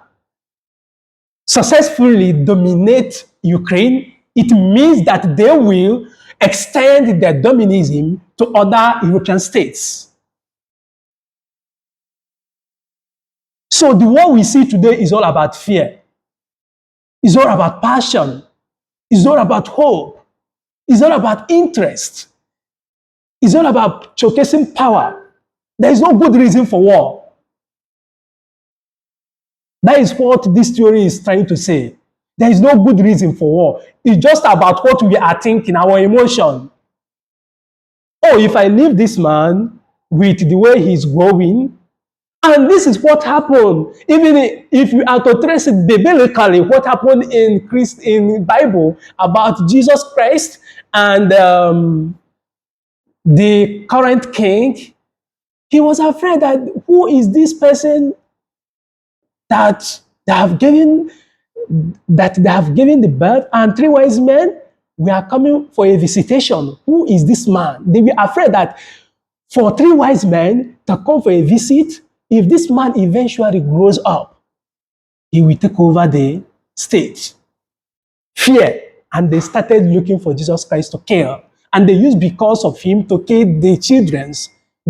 successfully dominate Ukraine, it means that they will extend their domination to other European states. So the war we see today is all about fear. It's all about passion. It's all about hope. It's all about interest. It's all about showcasing power. There is no good reason for war. That is what this theory is trying to say. There is no good reason for war. It's just about what we are thinking, our emotion. Oh, if I leave this man with the way he's growing, and this is what happened. Even if you are to trace it biblically, what happened in Bible about Jesus Christ and the current king, he was afraid that who is this person that they have given the birth, and three wise men were coming for a visitation. Who is this man? They were afraid that for three wise men to come for a visit, if this man eventually grows up, he will take over the state. Fear. And they started looking for Jesus Christ to kill. And they used because of him to kill the children.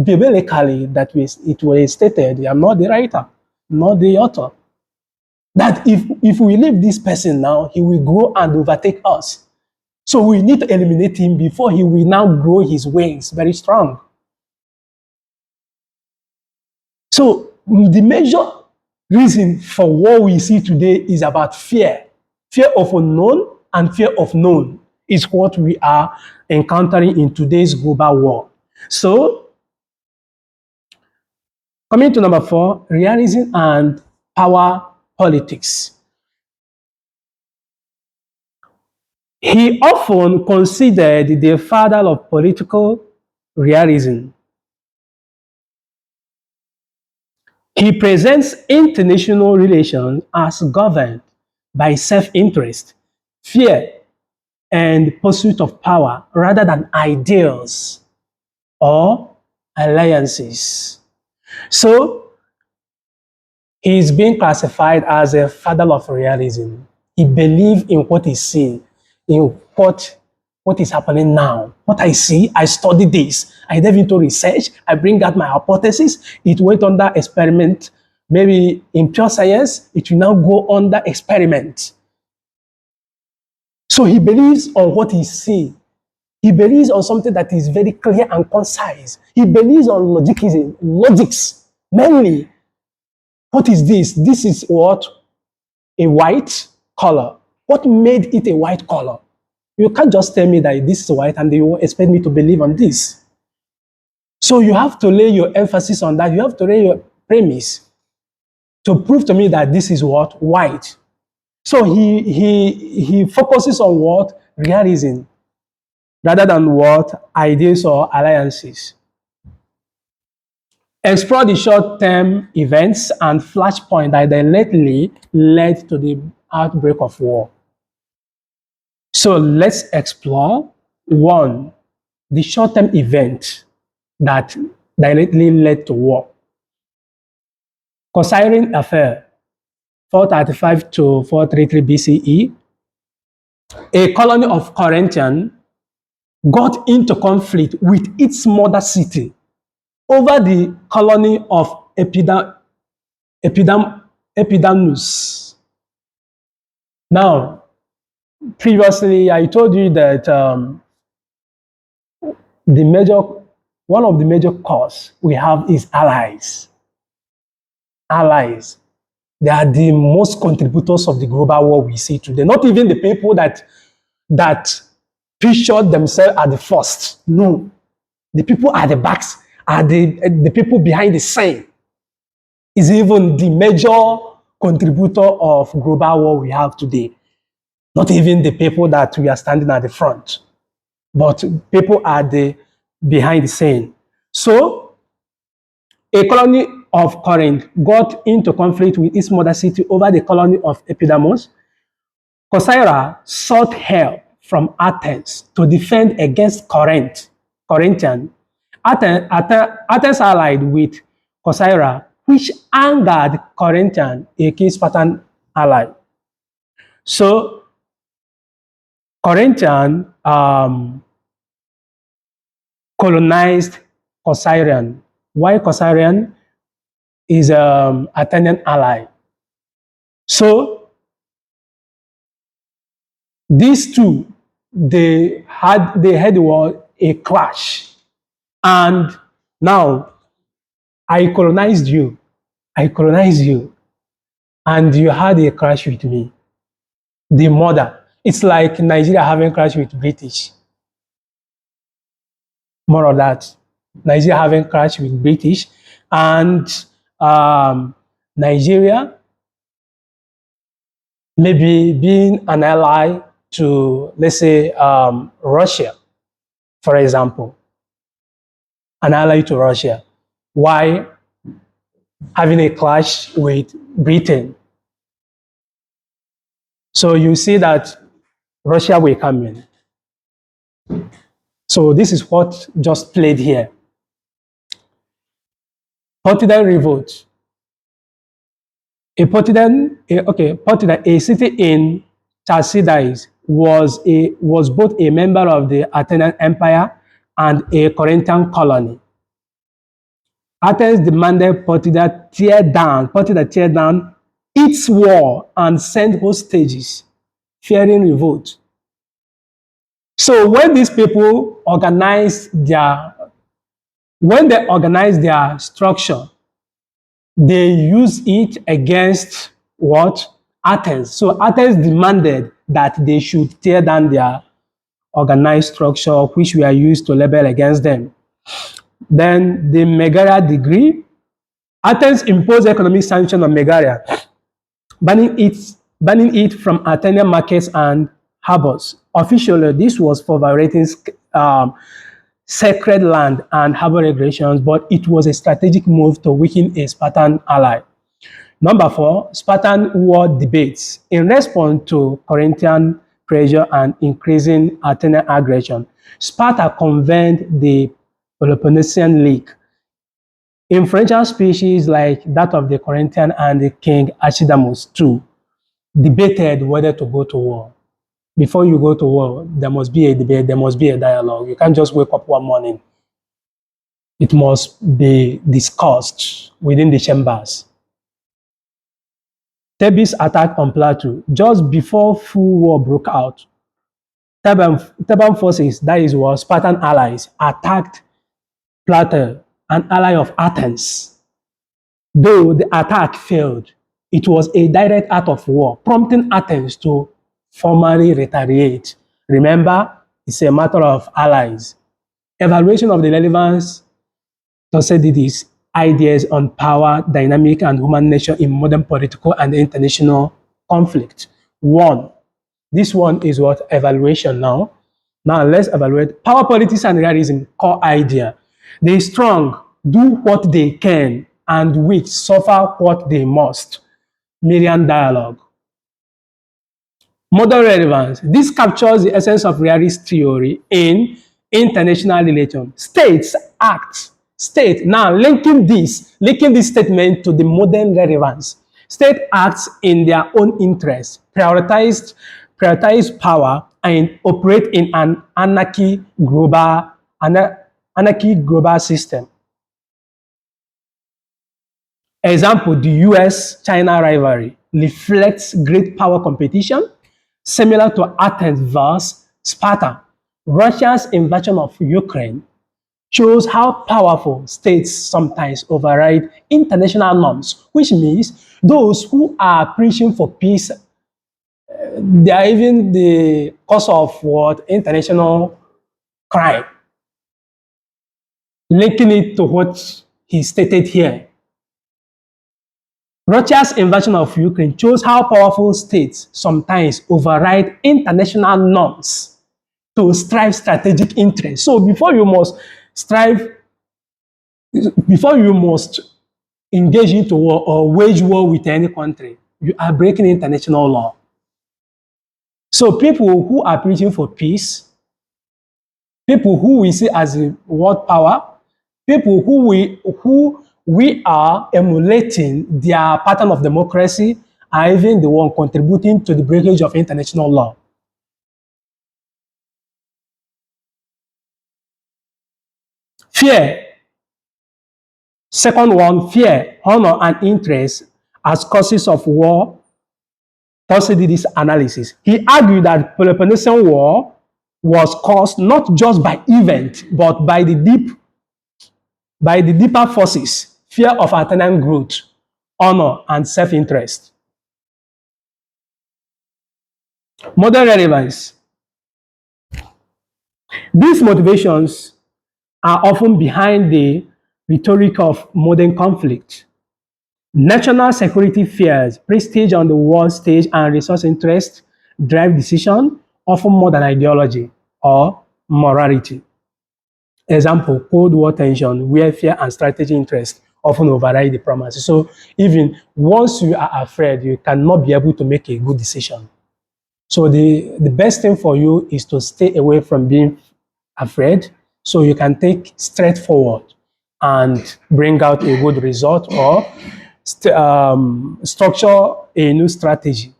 Biblically, it was stated, I'm not the writer, not the author, that if we leave this person now, he will grow and overtake us. So we need to eliminate him before he will now grow his wings very strong. So the major reason for what we see today is about fear. Fear of unknown and fear of known is what we are encountering in today's global war. So, coming to number 4, realism and power politics. He often considered the father of political realism. He presents international relations as governed by self-interest, fear, and pursuit of power rather than ideals or alliances. So, he is being classified as a father of realism. He believed in what is seen, in what is happening now. What I see, I study this. I dive into research. I bring out my hypothesis. It went under experiment. Maybe in pure science, it will now go under experiment. So he believes on what he sees. He believes on something that is very clear and concise. He believes on logics, mainly. What is this? This is what? A white color. What made it a white color? You can't just tell me that this is white and you expect me to believe on this. So you have to lay your emphasis on that. You have to lay your premise to prove to me that this is what? White. So he focuses on what? Realism, rather than what? Ideas or alliances. Explore the short-term events and flashpoint that directly led to the outbreak of war. So let's explore one, the short-term event that directly led to war. Cyrene affair, 435 to 433 BCE, a colony of Corinthian got into conflict with its mother city over the colony of Epidamus. Now, previously, I told you that one of the major cause we have is allies. Allies. They are the most contributors of the global war we see today. Not even the people that pictured themselves at the first. No. The people at the backs are the people behind the scene. Is even the major contributor of global war we have today. Not even the people that we are standing at the front, but people are the behind the scene. So, a colony of Corinth got into conflict with its mother city over the colony of Epidamus. Corcyra sought help from Athens to defend against Corinthian. Athens allied with Corcyra, which angered Corinthian, a key Spartan ally. So, Corinthian colonized Corcyrian. Why Corcyrian? Is Athenian ally. So these two, they had a clash, and now I colonized you, and you had a clash with me. The mother. It's like Nigeria having clash with British. More of that. Nigeria having clash with British, and Nigeria maybe being an ally to, let's say, Russia, for example, an ally to Russia. Why having a clash with Britain? So you see that Russia will come in. So this is what just played here. Potidine revolt. Potidine, a city in Thucydides was both a member of the Athenian Empire and a Corinthian colony. Athens demanded Potidine tear down its wall and send hostages, fearing revolt. So when these people organized their structure, they use it against what? Athens. So Athens demanded that they should tear down their organized structure, which we are used to label against them. Then the Megara Decree. Athens imposed economic sanctions on Megara, banning it from Athenian markets and harbors. Officially, this was for violating sacred land and harbor regulations, but it was a strategic move to weaken a Spartan ally. Number 4, Spartan war debates. In response to Corinthian pressure and increasing Athenian aggression, Sparta convened the Peloponnesian League. Influential speeches like that of the Corinthian and the king Archidamus too debated whether to go to war. Before you go to war, there must be a debate, there must be a dialogue. You can't just wake up one morning. It must be discussed within the chambers. Thebes attack on Plateau. Just before full war broke out, Theban forces, that is what Spartan allies, attacked Plateau, an ally of Athens. Though the attack failed, it was a direct act of war, prompting Athens to formally retaliate. Remember, it's a matter of allies. Evaluation of the relevance, Thucydides ideas on power, dynamic, and human nature in modern political and international conflict. One, this one is what evaluation now. Now let's evaluate power, politics, and realism. Core idea: the strong do what they can, and weak suffer what they must. Melian Dialogue. Modern relevance. This captures the essence of realist theory in international relations. States act. State, now linking this statement to the modern relevance. State acts in their own interest, prioritize power, and operate in an anarchy global system. Example, the US-China rivalry reflects great power competition, similar to Athens versus Sparta. Russia's invasion of Ukraine shows how powerful states sometimes override international norms, which means those who are preaching for peace, they are even the cause of what international crime, linking it to what he stated here. Russia's invasion of Ukraine shows how powerful states sometimes override international norms to strive strategic interests. So before you must engage into war or wage war with any country, you are breaking international law. So people who are preaching for peace, people who we see as a world power, people who we are emulating their pattern of democracy, are even the one contributing to the breakage of international law. Fear. Second one, fear, honor, and interest as causes of war. Thucydides' analysis. He argued that Peloponnesian War was caused not just by event, but by the deeper forces, fear of attaining growth, honor, and self-interest. Modern relevance. These motivations are often behind the rhetoric of modern conflict. National security fears, prestige on the world stage, and resource interest drive decision, often more than ideology or morality. Example, Cold War tension, where fear and strategy interest often override diplomacy. So even once you are afraid, you cannot be able to make a good decision. So the best thing for you is to stay away from being afraid so you can take straightforward and bring out a good result or structure a new strategy.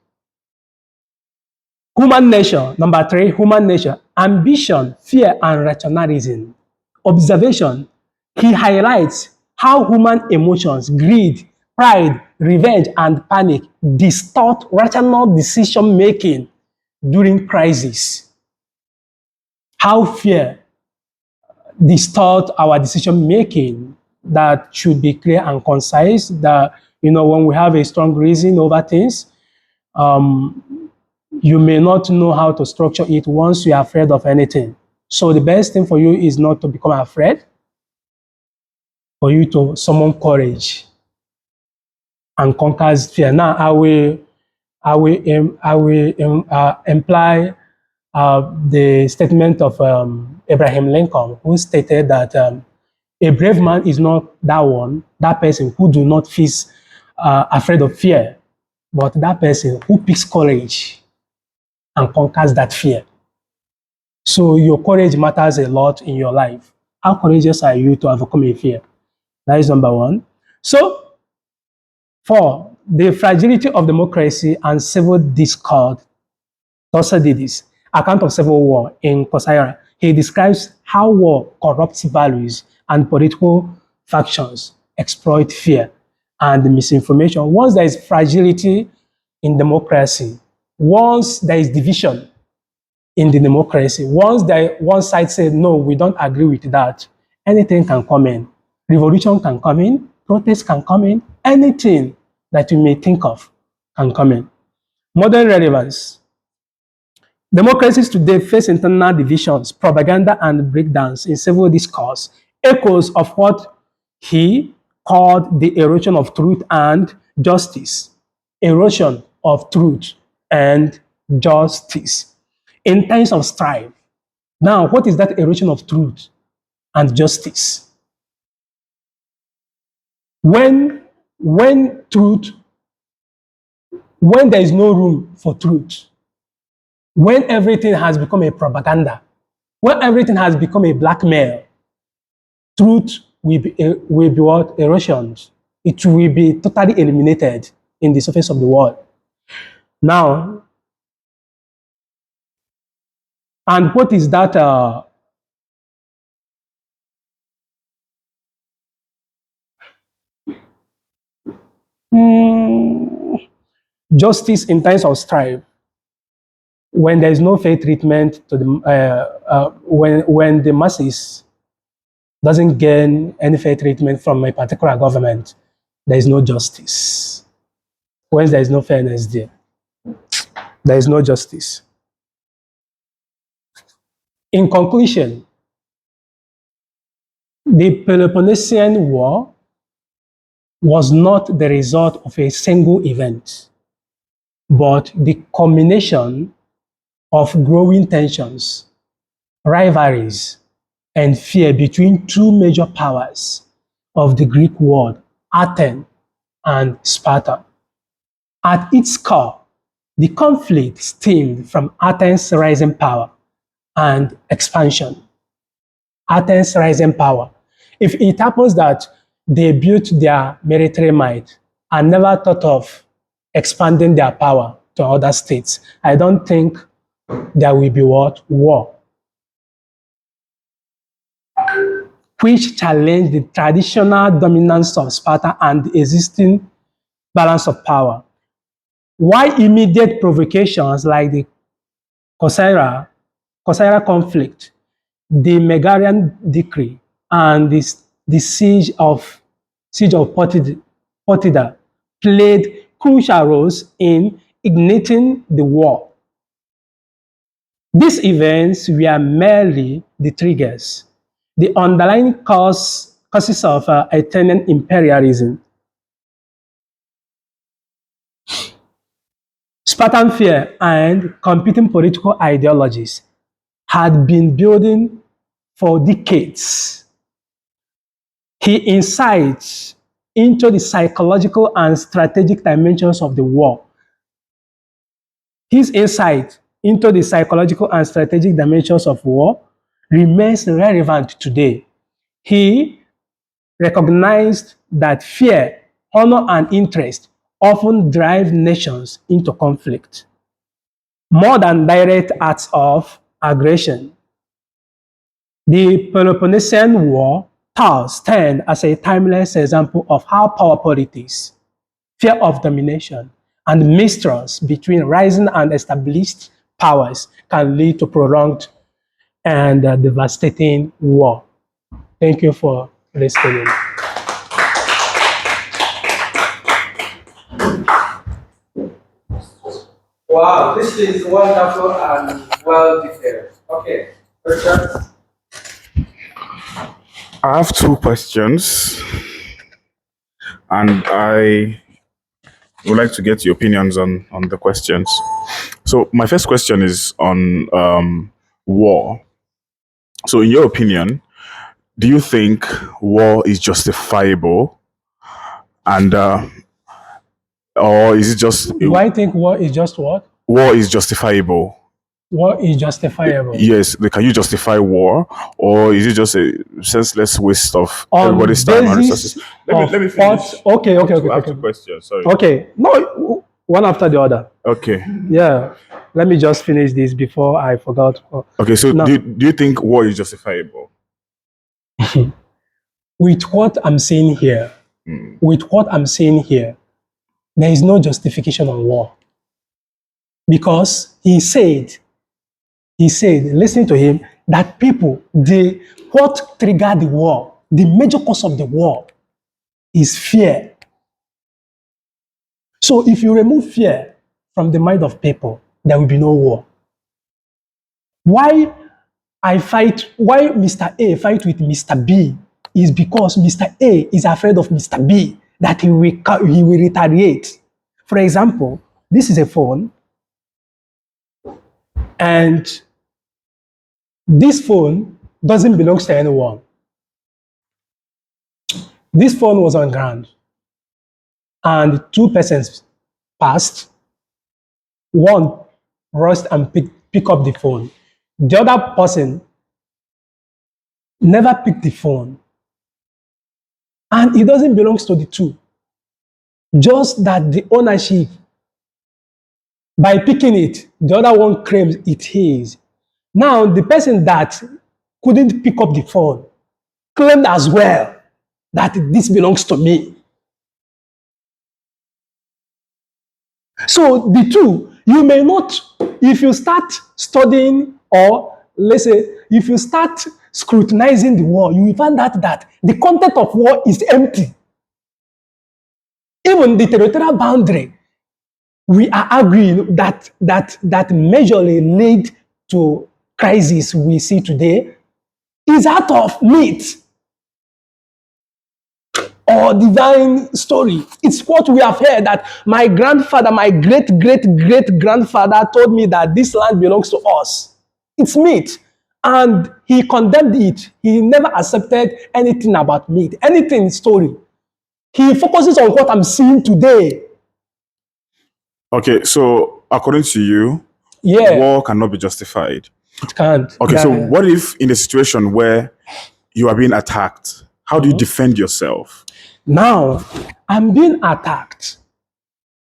Human nature, number 3, human nature, ambition, fear, and rationalism. Observation, he highlights how human emotions, greed, pride, revenge, and panic distort rational decision-making during crisis. How fear distort our decision-making that should be clear and concise, that, when we have a strong reason over things, you may not know how to structure it once you are afraid of anything. So the best thing for you is not to become afraid, for you to summon courage and conquer fear. Now, I will imply the statement of Abraham Lincoln, who stated that a brave man is not that person who do not feel afraid of fear, but that person who picks courage and conquers that fear. So your courage matters a lot in your life. How courageous are you to overcome a fear? That is number 1. So, 4, the fragility of democracy and civil discord. Thucydides, account of civil war in Corcyra. He describes how war corrupts values and political factions exploit fear and misinformation. Once there is fragility in democracy, once there is division in the democracy, once one side says, no, we don't agree with that, anything can come in. Revolution can come in, protest can come in, anything that you may think of can come in. Modern relevance. Democracies today face internal divisions, propaganda, and breakdowns in civil discourse, echoes of what he called the erosion of truth and justice. Erosion of truth and justice in times of strife. Now, what is that erosion of truth and justice? When truth, when there is no room for truth, when everything has become a propaganda, when everything has become a blackmail, truth will be what? Erosions. It will be totally eliminated in the surface of the world. Now, and what is that? Justice in times of strife. When there is no fair treatment to the when the masses doesn't gain any fair treatment from a particular government, there is no justice. When there is no fairness there is no justice. In conclusion, the Peloponnesian War was not the result of a single event, but the culmination of growing tensions, rivalries, and fear between two major powers of the Greek world, Athens and Sparta. At its core, the conflict stemmed from Athens' rising power and expansion. Athens' rising power. If it happens that they built their military might and never thought of expanding their power to other states, I don't think there will be what? War. Which challenged the traditional dominance of Sparta and the existing balance of power. While immediate provocations like the Corcyra conflict, the Megarian decree, and the siege of Potida played crucial roles in igniting the war. These events were merely the triggers, the underlying causes of Athenian imperialism. Spartan fear and competing political ideologies had been building for decades. He insights into the psychological and strategic dimensions of the war. His insight into the psychological and strategic dimensions of war remains relevant today. He recognized that fear, honor, and interest often drive nations into conflict more than direct acts of aggression. The Peloponnesian War thus stands as a timeless example of how power politics, fear of domination, and mistrust between rising and established powers can lead to prolonged and devastating war. Thank you for listening. Wow, this is wonderful and well detailed. Okay, questions? I have two questions, and I would like to get your opinions on the questions. So, my first question is on war. So, in your opinion, do you think war is justifiable, and or is it just Do I think war is just what? war is justifiable? War is justifiable. Yes, can you justify war, or is it just a senseless waste of On everybody's time and basis resources? Let me of finish. what? Okay. I have two questions. Sorry. Okay, no, one after the other. Okay. Yeah, let me just finish this before I forgot. Okay. So, Now, do you think war is justifiable? with what I'm saying here, there is no justification on war. Because he said, listen to him, that people, what triggered the war, the major cause of the war is fear. So if you remove fear from the mind of people, there will be no war. Why Mr. A fight with Mr. B is because Mr. A is afraid of Mr. B, that he will retaliate. For example, this is a phone, and this phone doesn't belong to anyone. This phone was on ground, and two persons passed. One rushed and pick up the phone. The other person never picked the phone, and it doesn't belong to the two. Just that the ownership, by picking it, the other one claims it his. Now, the person that couldn't pick up the phone claimed as well that this belongs to me. So the two, you may not, if you start studying, or let's say, if you start scrutinizing the war, you will find out that the content of war is empty. Even the territorial boundary, we are agreeing that majorly lead to crisis we see today is out of myth or divine story. It's what we have heard, that my grandfather, my great-great-great-grandfather told me that this land belongs to us. It's myth. And he condemned it. He never accepted anything about myth, anything story. He focuses on what I'm seeing today. Okay, so according to you, Yeah, war cannot be justified. it can't. Okay, so what if in a situation where you are being attacked, how do you defend yourself? Now, I'm being attacked.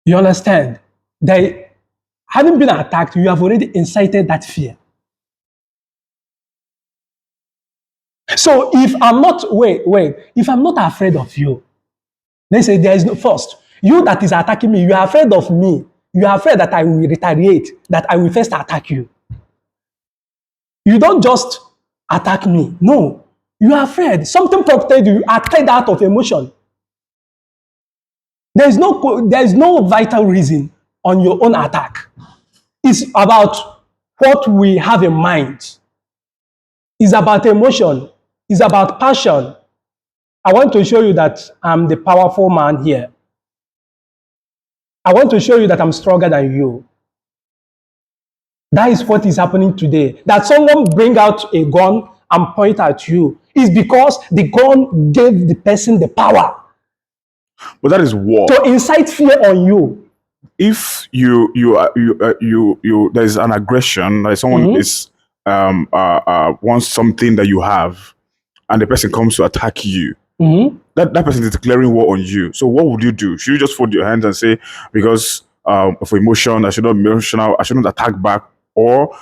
You understand? Having been attacked, you have already incited that fear. So if I'm not, if I'm not afraid of you, let's say there is no, first, you that is attacking me, you are afraid of me. You are afraid that I will retaliate, that I will first attack you. You don't just attack me. No, you are afraid. Something prompted you, acted out of emotion. There is no vital reason on your own attack. It's about what we have in mind. It's about emotion. It's about passion. I want to show you that I'm the powerful man here. I want to show you that I'm stronger than you. That is what is happening today. That someone bring out a gun and point at you is because the gun gave the person the power. But that is war. To incite fear on you. If there's an aggression, like someone is wants something that you have, and the person comes to attack you, that person is declaring war on you. So what would you do? Should you just fold your hands and say, because of emotion, I should not be emotional, I shouldn't attack back, or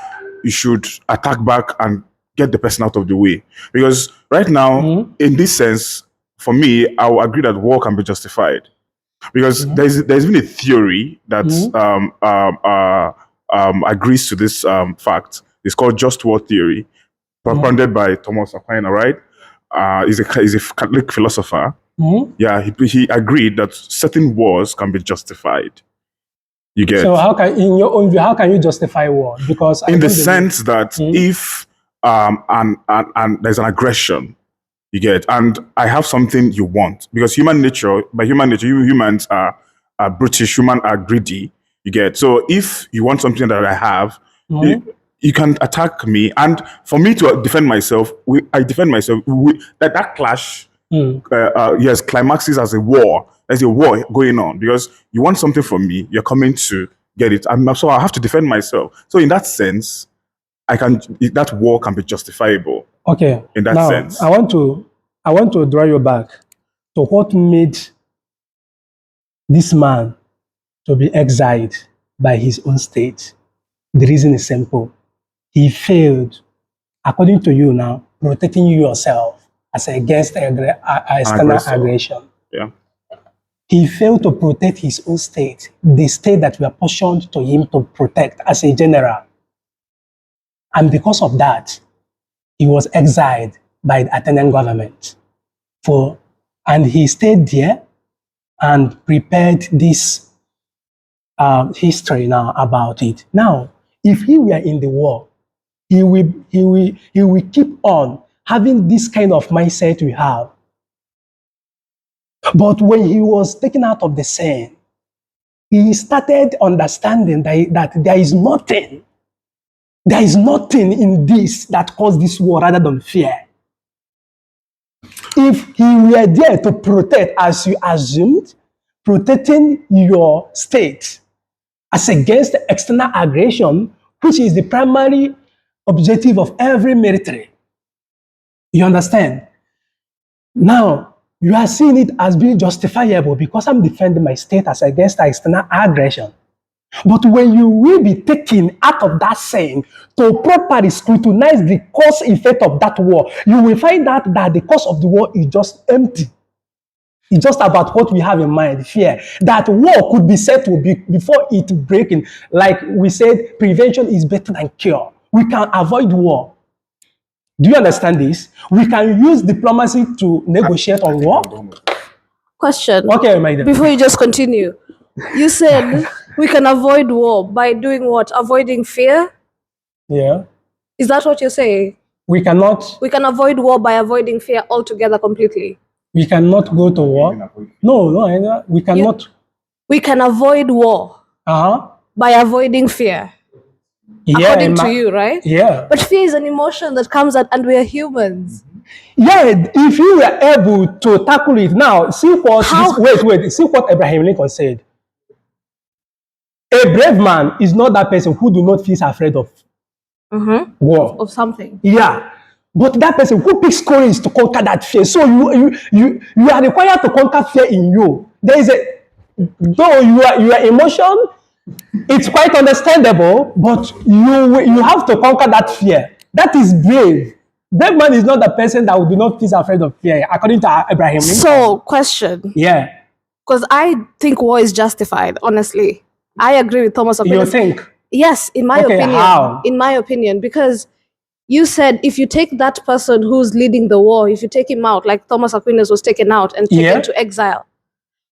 you should attack back and get the person out of the way? Because right now, in this sense, for me, I will agree that war can be justified. Because there's been a theory that agrees to this fact. It's called just war theory, propounded by Thomas Aquinas, right? He's a Catholic philosopher. Yeah, he agreed that certain wars can be justified. You get? So how can, in your own view, how can you justify war? Because in the sense that if and there's an aggression, you get, and I have something you want, because by human nature, humans are brutish, humans are greedy, you get. So if you want something that I have, you can attack me, and for me to defend myself, I defend myself. That clash, yes, climaxes as a war. There's a war going on because you want something from me, you're coming to get it, and so I have to defend myself. So in that sense, that war can be justifiable. Okay. In that sense, I want to draw you back to what made this man to be exiled by his own state. The reason is simple. He failed, according to you now, protecting yourself as against external aggression. Yeah. He failed to protect his own state, the state that we are portioned to him to protect as a general. And because of that, he was exiled by the Athenian government. And he stayed there and prepared this history now about it. Now, if he were in the war, he will keep on having this kind of mindset we have. But when he was taken out of the scene, he started understanding that there is nothing in this that caused this war rather than fear. If he were there to protect, as you assumed, protecting your state as against external aggression, which is the primary objective of every military. You understand? Now, you are seeing it as being justifiable because I'm defending my state as against external aggression. But when you will be taken out of that scene to properly scrutinize the cause effect of that war, you will find out that the cause of the war is just empty. It's just about what we have in mind, fear. That war could be settled before it breaking. Like we said, prevention is better than cure. We can avoid war. Do you understand this? We can use diplomacy to negotiate on war. Question. Okay, my dear. Before you just continue, you said we can avoid war by doing what? Avoiding fear? Yeah. Is that what you're saying? We cannot avoid war by avoiding fear altogether completely. We cannot go to war. No, we cannot. We can avoid war by avoiding fear. Yeah, According to you, right? Yeah. But fear is an emotion that comes out, and we are humans. Yeah, if you were able to tackle it now, see what see what Abraham Lincoln said. A brave man is not that person who do not feel afraid of war. Of something. Yeah. But that person who picks courage to conquer that fear. So you are required to conquer fear in you. There is though your emotion, it's quite understandable, but you have to conquer that fear. That is brave. Brave man is not the person that do not feel afraid of fear, according to Abraham Lincoln. So, question. Yeah. Because I think war is justified, honestly. I agree with Thomas Aquinas. You think? Yes, in my opinion. How? In my opinion, because you said if you take that person who's leading the war, if you take him out, like Thomas Aquinas was taken out and taken to exile.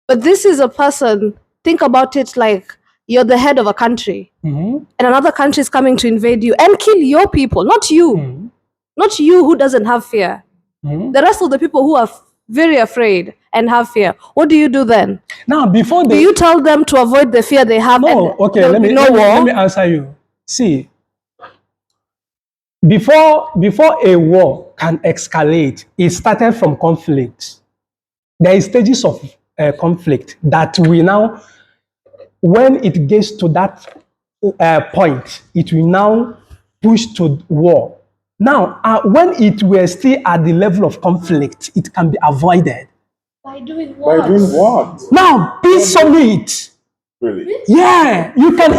But this is a person, think about it like you're the head of a country, and another country is coming to invade you and kill your people, not you. Not you who doesn't have fear. The rest of the people who are very afraid and have fear. What do you do then? Now, before do you tell them to avoid the fear they have? No, okay, let me answer you. See, before a war can escalate, it started from conflict. There is stages of conflict that we now, when it gets to that point, it will now push to war. Now, when it were still at the level of conflict, it can be avoided. By doing what? By doing what? Now, peace summit. Really? Yeah, you can.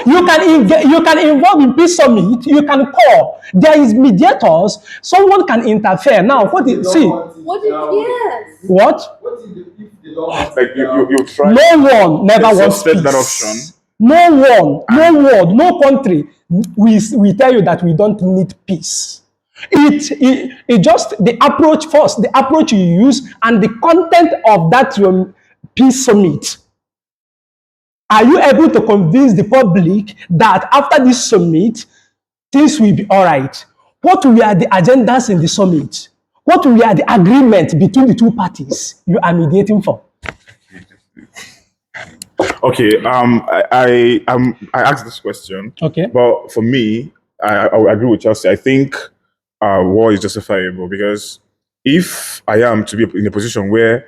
You can involve in peace summit. You can call. There is mediators. Someone can interfere. Now, what is see? What is yes? What? What if they don't want Like you try. No one never wants peace. That option. No one, no world, no country. We tell you that we don't need peace. It just the approach first, the approach you use, and the content of that peace summit. Are you able to convince the public that after this summit, things will be all right? What were the agendas in the summit? What were the agreement between the two parties you are mediating for? Okay, I asked this question. Okay. But for me, I agree with Chelsea. I think war is justifiable because if I am to be in a position where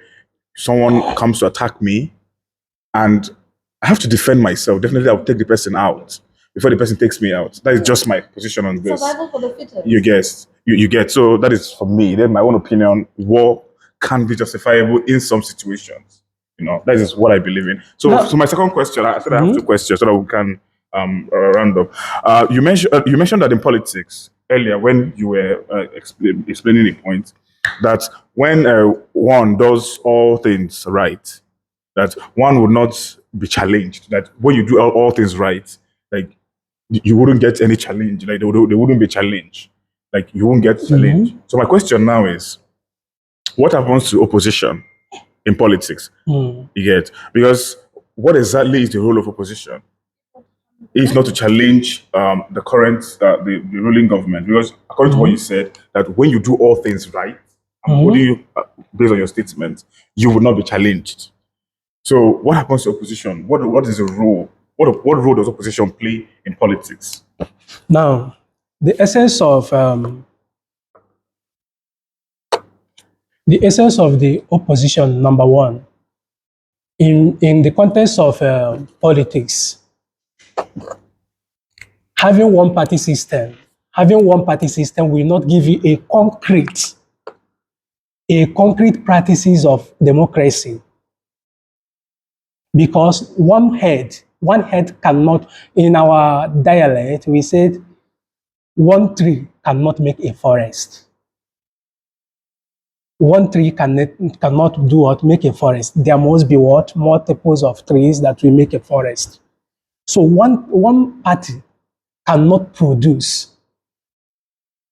someone comes to attack me and I have to defend myself, definitely I'll take the person out before the person takes me out. That is just my position on this. Survival for the fittest. You guess. You get. So that is for me. Then my own opinion, war can be justifiable in some situations. You know, that is what I believe in. So, so my second question, I said I have two questions so that we can round up. You mentioned that in politics earlier when you were explaining the point that when one does all things right, that one would not be challenged. That when you do all things right, like you wouldn't get any challenge. Like they wouldn't be challenged. Like you won't get challenged. So my question now is, what happens to opposition in politics? You get, because what exactly is the role of opposition? If not to challenge the current the ruling government, because according to what you said, that when you do all things right, I'm holding you based on your statement, you will not be challenged. So what happens to opposition? What is the role? What role does opposition play in politics? Now, the essence of the opposition, number one, in the context of politics, having one party system will not give you a concrete practices of democracy, because one head cannot. In our dialect, we said one tree cannot make a forest. One tree cannot do what? Make a forest. There must be what? Multiples of trees that will make a forest. So one party cannot produce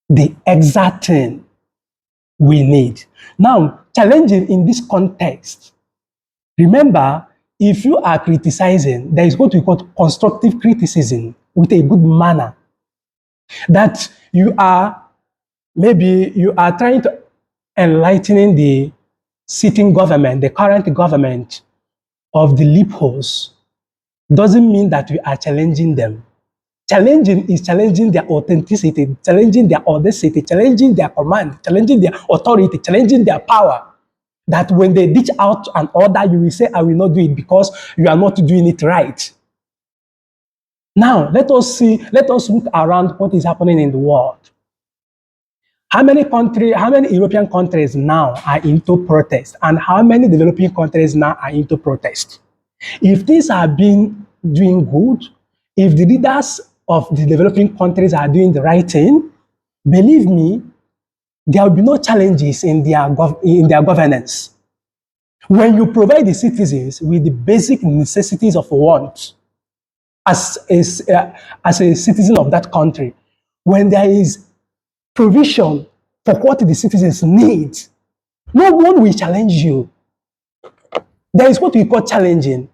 the exact thing we need. Now, challenging in this context, remember, if you are criticizing, there is what we call constructive criticism with a good manner. That you are trying to enlightening the sitting government, the current government, of the loopholes, doesn't mean that we are challenging them. Challenging is challenging their authenticity, challenging their audacity, challenging their command, challenging their authority, challenging their power. That when they dish out an order, you will say, I will not do it because you are not doing it right. Now, let us look around what is happening in the world. How many European countries now are into protest, and how many developing countries now are into protest? If things are doing good, if the leaders of the developing countries are doing the right thing, believe me, there will be no challenges in their governance. When you provide the citizens with the basic necessities of want, as a citizen of that country, when there is provision for what the citizens need, no one will challenge you. There is what we call challenging.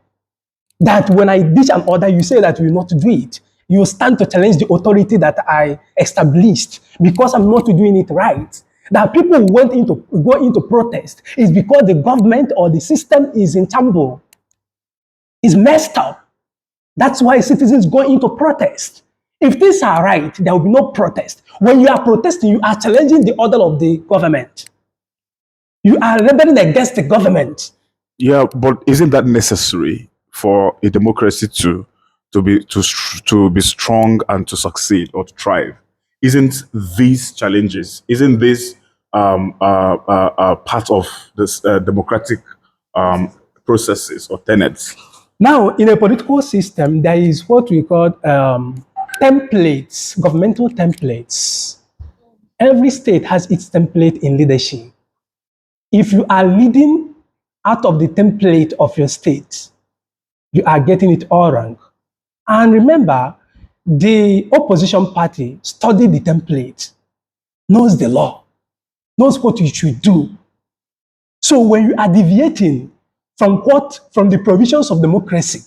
That when I dish an order, you say that you will not do it. You stand to challenge the authority that I established because I'm not doing it right. That people go into protest is because the government or the system is in tumble, is messed up. That's why citizens go into protest. If things are right, there will be no protest. When you are protesting, you are challenging the order of the government. You are rebelling against the government. Yeah, but isn't that necessary for a democracy to be strong and to succeed or to thrive? Isn't these challenges? Isn't this part of this democratic processes or tenets? Now, in a political system, there is what we call templates, governmental templates. Every state has its template in leadership. If you are leading out of the template of your state, you are getting it all wrong. And remember, the opposition party studied the template, knows the law, knows what you should do. So when you are deviating from the provisions of democracy,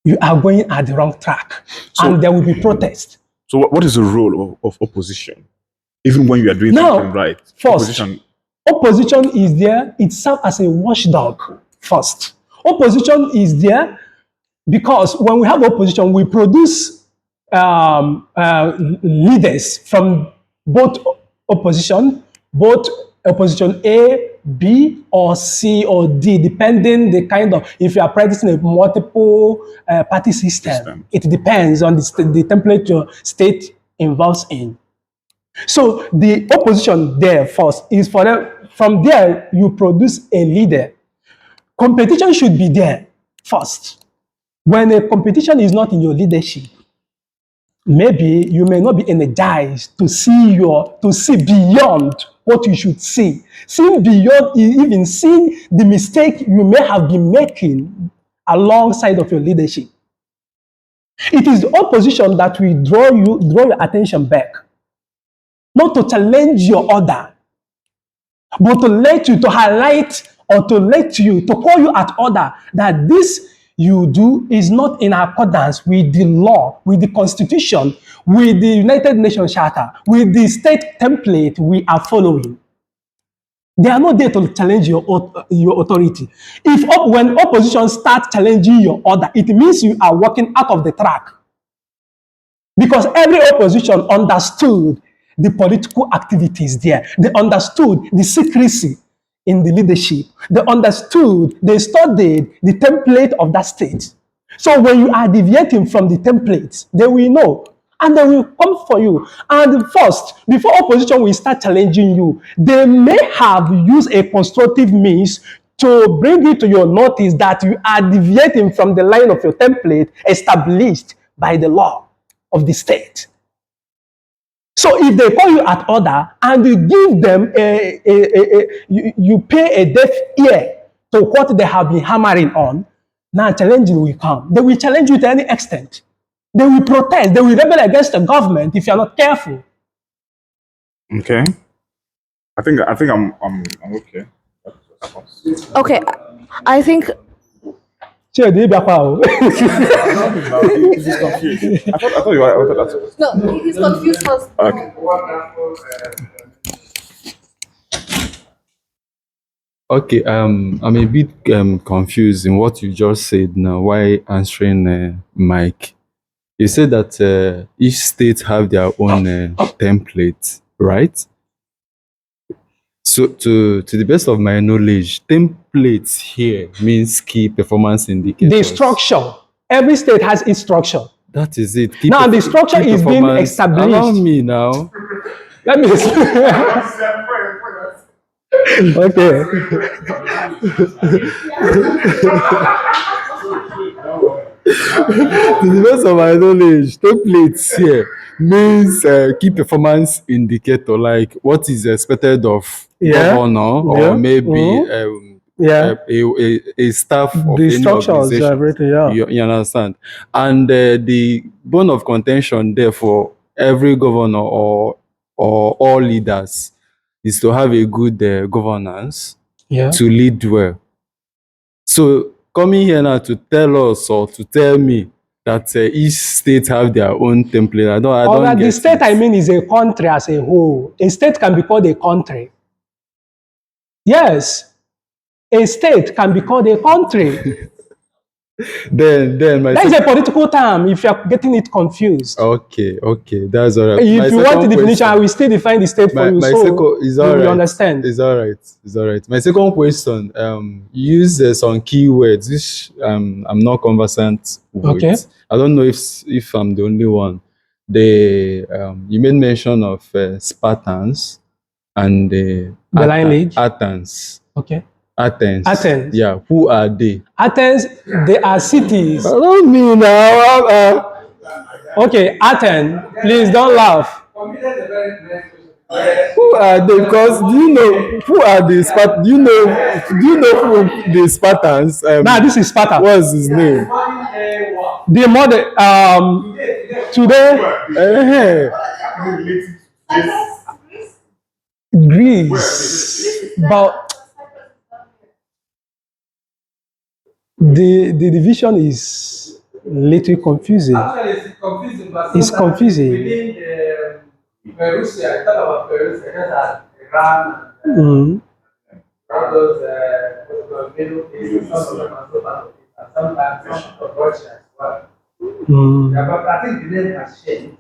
you are going at the wrong track, and there will be protest. So what is the role of opposition? Even when you are doing something right, first, opposition is there. It serves as a watchdog first. Opposition is there because when we have opposition, we produce leaders from both opposition A, B, or C, or D, depending the kind of, if you are practicing a multiple party system, it depends on the template your state involves in. So the opposition there first is for them. From there, you produce a leader. Competition should be there first. When a competition is not in your leadership, maybe you may not be energized to see beyond what you should see. Seeing beyond, even seeing the mistake you may have been making alongside of your leadership. It is the opposition that will draw your attention back. Not to challenge your order, but to highlight or to call you at order that this you do is not in accordance with the law, with the constitution, with the United Nations Charter, with the state template we are following. They are not there to challenge your authority. When opposition starts challenging your order, it means you are walking out of the track. Because every opposition understood the political activities there. They understood the secrecy in the leadership. They studied the template of that state. So when you are deviating from the template, they will know. And they will come for you. And first, before opposition will start challenging you, they may have used a constructive means to bring it to your notice that you are deviating from the line of your template established by the law of the state. So if they call you at order and you give them you pay a deaf ear to what they have been hammering on, now challenging will come. They will challenge you to any extent. They will protest. They will rebel against the government if you are not careful. Okay. I think I'm okay. Okay, I think He's confused. I thought you wanted that. no, he's confused first. Okay. Okay, I'm a bit confused in what you just said now. Why answering Mike? You said that each state have their own template, right? So, to the best of my knowledge, templates here means key performance indicators. The structure. Every state has its structure. That is it. Now the structure is being established. Allow me now. Let me Okay. To the best of my knowledge, templates here means key performance indicator, like what is expected of governor or maybe a staff of The any structures, organization. everything, You understand? And the bone of contention there for every governor or all leaders is to have a good governance to lead well. So coming here now to tell us or to tell me that each state have their own template, I don't get the state, it. I mean, is a country as a whole. A state can be called a country. Yes, a state can be called a country. Then my That is a political term if you are getting it confused. okay, that's all right. If you want the definition, I will still define the state for you, so you will understand. It's all right. My second question, use some keywords which I'm not conversant with. Okay. I don't know if I'm the only one. You made mention of Spartans and the lineage. Athens. Okay. Athens. Yeah. Who are they? Athens, they are cities. I don't mean now. Okay, Athens, please don't laugh. Who are they? Because do you know who are the Spartans? Do you know who the Spartans? Now this is Sparta. What's his name? The model today Greece, but the division is little confusing. It's confusing. Within Perusia, I thought about Perusia, just Iran, Mm. all those Middle East, some of them are so part of it, and sometimes some of Russia as well. Mm. Yeah, but I think the name has changed.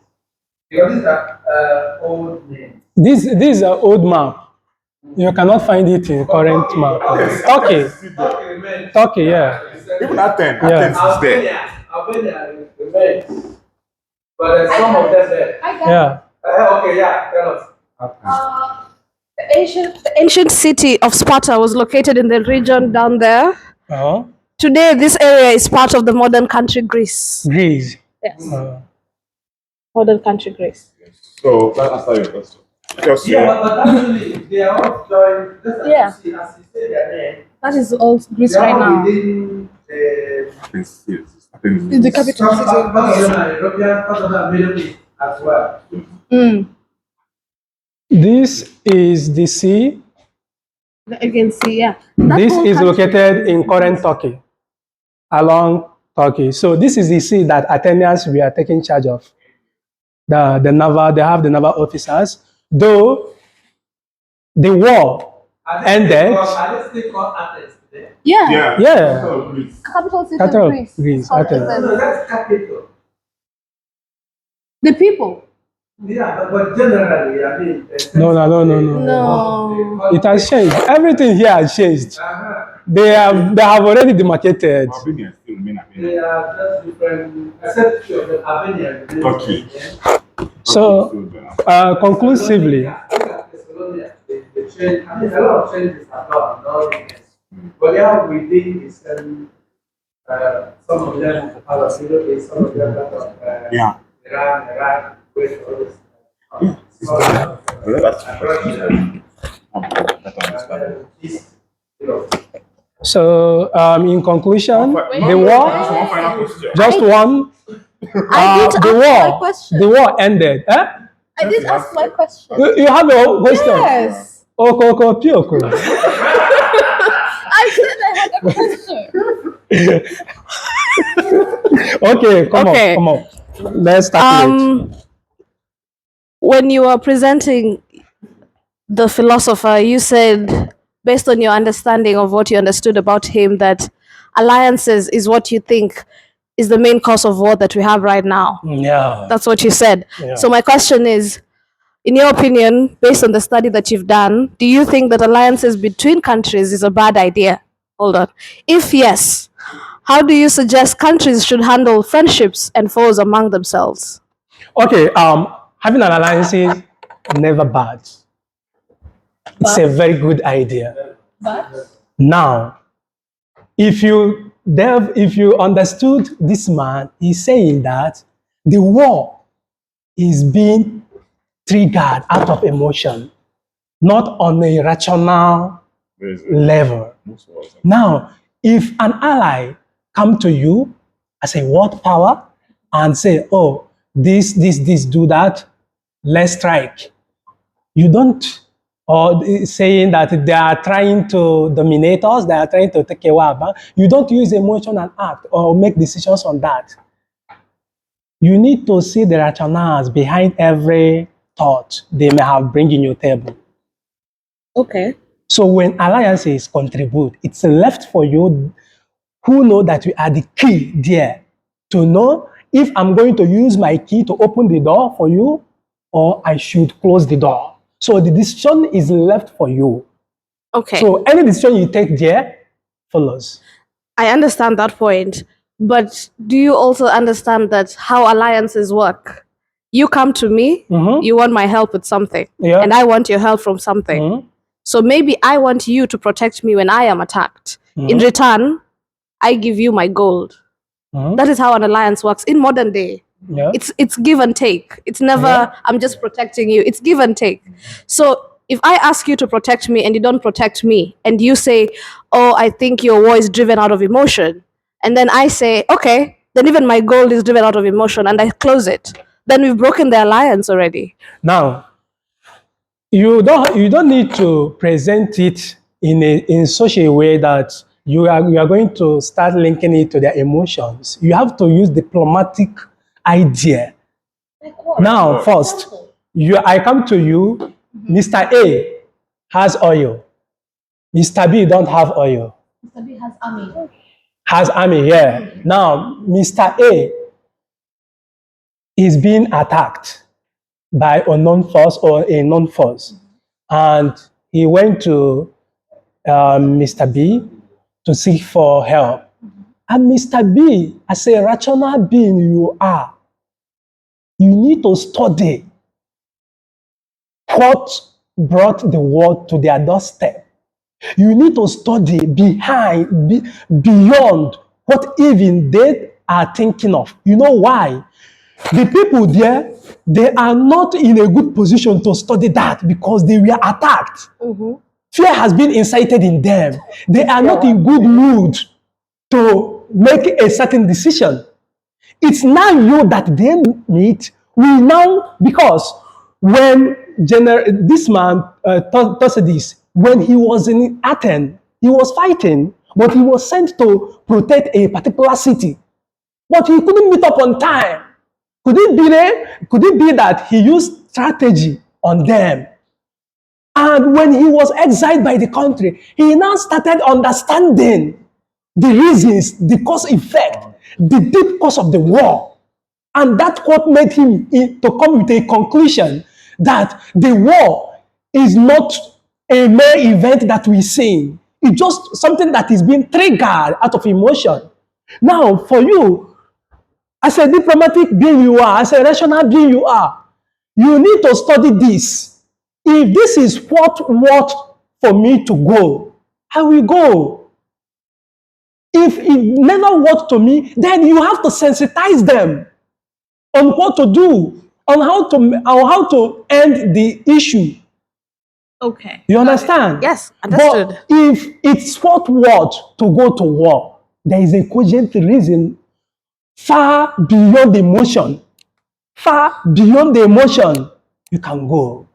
Because these are old names. This is an old map. You cannot find it in current map. Turkey, yeah. Even Athens is there. Albania remains. But there's some of them there. Yeah. Okay, yeah, tell us. The ancient city of Sparta was located in the region down there. Uh-huh. Today, this area is part of the modern country Greece. Greece. Yes. Modern country Greece. So that answers your question. Just But actually, they are all joined. Just as you say their name. That is all Greece They right are now. within It's the capital Some city. of them are European, some of them are Middle East as well. Mm. This is the sea. You can see, yeah. This is located in current Turkey. along Turkey. So this is the sea that Athenians were taking charge of. The naval, they have the naval officers. Though the war ended. Are they still called Athens today? Yeah. Yeah. Capital city Capital of of Greece. Greece, Called Athens. No, Athens. that's capital. The people. Yeah, but generally, I mean. No. No. It has changed. Everything here has changed. They have already demarcated. Albania still remain They Albania. are just different, except few of the Albanian. Turkey. So, conclusively, Look at Thessalonica. They change. I mean, a lot of changes are done. All these. But yeah, within is some of them out of Europe, some of them out of Iran, Iraq, Kuwait, all this. This, you know, so in conclusion, the One war, final question. just one, I didn't the ask my war, question. the war ended. Eh? I did ask my question. You have a question? Yes. Pioko. I said I had a question. Okay, come Okay. on. Let's start with it. When you were presenting the philosopher, you said, based on your understanding of what you understood about him, that alliances is what you think is the main cause of war that we have right now. Yeah. That's what you said. Yeah. So my question is, in your opinion, based on the study that you've done, do you think that alliances between countries is a bad idea? Hold on. If yes, how do you suggest countries should handle friendships and foes among themselves? Okay, having an alliance is never bad. It's a very good idea. Now, if you understood this man, he's saying that the war is being triggered out of emotion, not on a rational level. Now, if an ally come to you as a world power and say, oh, this, do that, let's strike. You don't, or saying that they are trying to dominate us, they are trying to take away our back. You don't use emotion and act or make decisions on that. You need to see the rationales behind every thought they may have bring in your table. Okay. So when alliances contribute, it's left for you who know that you are the key there to know if I'm going to use my key to open the door for you or I should close the door. So the decision is left for you. Okay. So any decision you take there follows. I understand that point, but do you also understand that how alliances work? You come to me, you want my help with something, and I want your help from something. So maybe I want you to protect me when I am attacked. In return, I give you my gold. That is how an alliance works in modern day. It's give and take. It's never I'm just protecting you. It's give and take. So if I ask you to protect me and you don't protect me, and you say, oh, I think your war is driven out of emotion, and then I say, okay, then even my gold is driven out of emotion, and I close it, then we've broken the alliance already. Now, you don't need to present it in such a way that you are going to start linking it to their emotions. You have to use diplomatic idea. Now, first, I come to you, Mr. A has oil. Mr. B don't have oil. Mr. B has army. Has army, yeah. Now, Mr. A is being attacked by unknown force or a known force. And he went to Mr. B to seek for help. And Mr. B, as a rational being you are, you need to study what brought the world to their doorstep. You need to study beyond what even they are thinking of. You know why? The people there, they are not in a good position to study that because they were attacked. Fear has been incited in them. They are not in good mood to make a certain decision. It's now you that they meet. Because when this man, Thucydides, when he was in Athens, he was fighting but he was sent to protect a particular city. But he couldn't meet up on time. Could it be that he used strategy on them? And when he was exiled by the country, he now started understanding the reasons, the cause effect, the deep cause of the war. And that what made him to come with a conclusion that the war is not a mere event that we see. It's just something that is being triggered out of emotion. Now, for you, as a diplomatic being you are, as a rational being you are, you need to study this. If this is what for me to go, I will go. If it never worked to me, then you have to sensitize them on what to do, on how to end the issue. Okay. You understand? Yes, understood. But if it's what to go to war, there is a cogent reason far beyond emotion. Far beyond the emotion, you can go.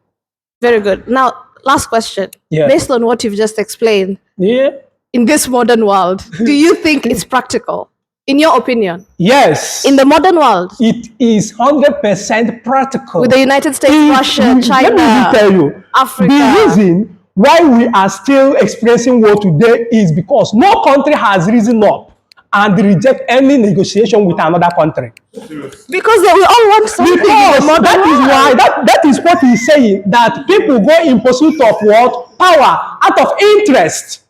Very good. Now, last question. Yeah. Based on what you've just explained, Yeah. in this modern world, do you think it's practical? In your opinion? Yes. In the modern world? It is 100% practical. With the United States, Russia, China, let me tell you, Africa. the reason why we are still experiencing war today is because no country has risen up and reject any negotiation with another country. Because we all want something. Because that is what he's saying, that people go in pursuit of what? Power, out of interest.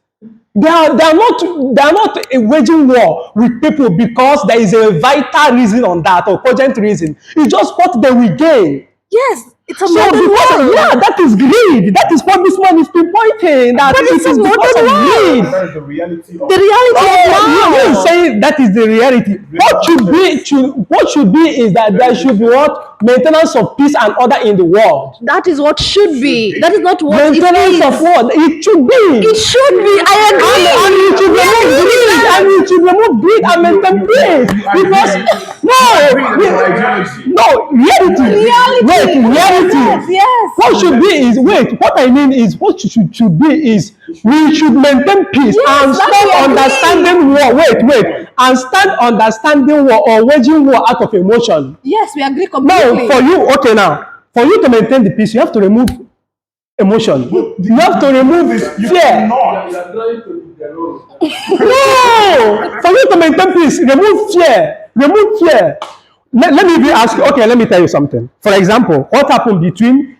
They are not waging war with people because there is a vital reason on that, or cogent reason. It's just what they will gain. Yes, it's a So modern world. yeah, that is greed. That is what this one is pinpointing. That But it it's a is because modern of world. greed. That is the reality of The reality of You now. will say that is the reality. What should be is that there should be what? Maintenance of peace and order in the world. That is what should be. That is not what it Maintenance is. of what? It should be. It should be. I agree. And it should remove greed, and it should remove greed and maintain peace. Because reality. Reality. Yes. What should be is what I mean is what should be is we should maintain peace and that's stop what I understanding war. And start understanding war or waging war out of emotion. Yes, we agree Now, completely. for you to maintain the peace, you have to remove emotion. You have to remove fear. No! For you to maintain peace, remove fear. Remove fear. Let me ask you, okay, let me tell you something. For example, what happened between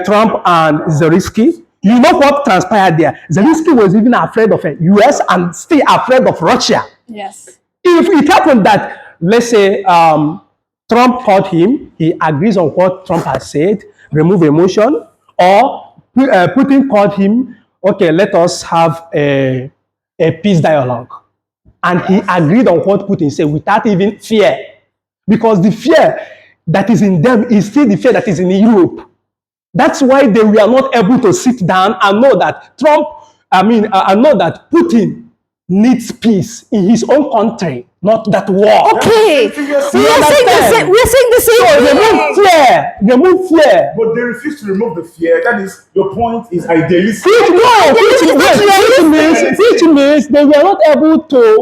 Trump and Zelensky? You know what transpired there? Zelensky was even afraid of the US and still afraid of Russia. Yes. If it happened that, let's say, Trump called him, he agrees on what Trump has said, remove emotion, or Putin called him, okay, let us have a peace dialogue. And he agreed on what Putin said without even fear. Because the fear that is in them is still the fear that is in Europe. That's why they were not able to sit down and know that know that Putin needs peace in his own country, not that war. Okay. So we are saying the same So thing. remove fear. But they refuse to remove the fear. That is, your point is idealistic. Which means they were not able to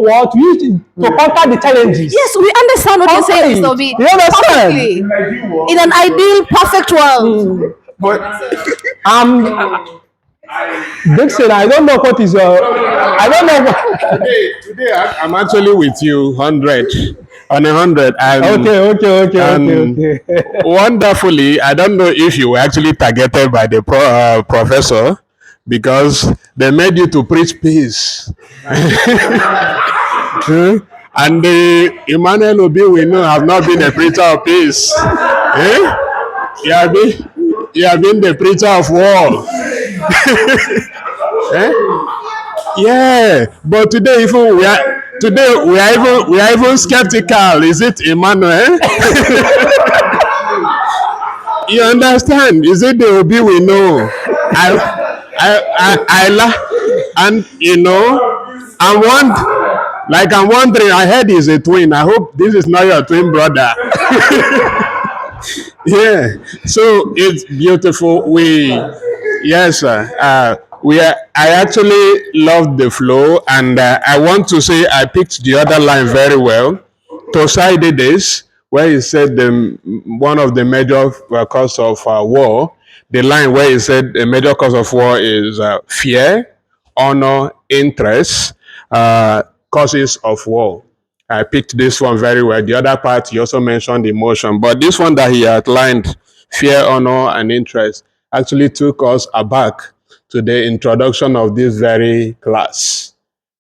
conquer the challenges. Yes, we understand what you're saying, Mr. B. You understand? Perfectly. In an ideal world, In an ideal, perfect world. but Dixon, I don't know what is I don't know what. Today I'm actually with you 100 on 100. And Okay. wonderfully, I don't know if you were actually targeted by the professor because they made you to preach peace. And the Emmanuel Obi we know have not been a preacher of peace. You have been the preacher of war. Yeah, but today we are even skeptical. Is it Emmanuel? You understand? Is it the Obi we know? And you know, I'm wondering. I heard he's a twin. I hope this is not your twin brother. Yeah, so it's beautiful. Yes, sir. I actually loved the flow, and I want to say I picked the other line very well. Thucydides, where he said one of the major cause of war, the line where he said the major cause of war is fear, honor, interest, causes of war. I picked this one very well. The other part, he also mentioned emotion, but this one that he outlined, fear, honor, and interest, actually took us aback to the introduction of this very class,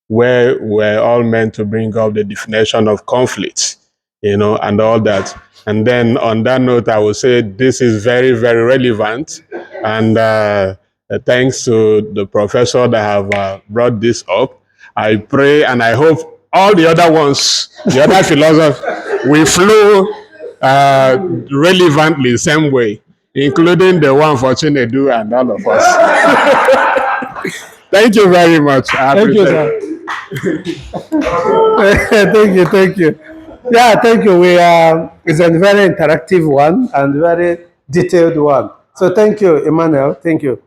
where we're all meant to bring up the definition of conflict, and all that. And then on that note, I would say this is very, very relevant. And thanks to the professor that have brought this up. I pray and I hope all the other ones, the other philosophers, we flow relevantly the same way, including the one for Chinedu and all of us. Thank you very much. Thank you, sir. Thank you. Yeah, thank you. It's a very interactive one and very detailed one. So thank you, Emmanuel. Thank you.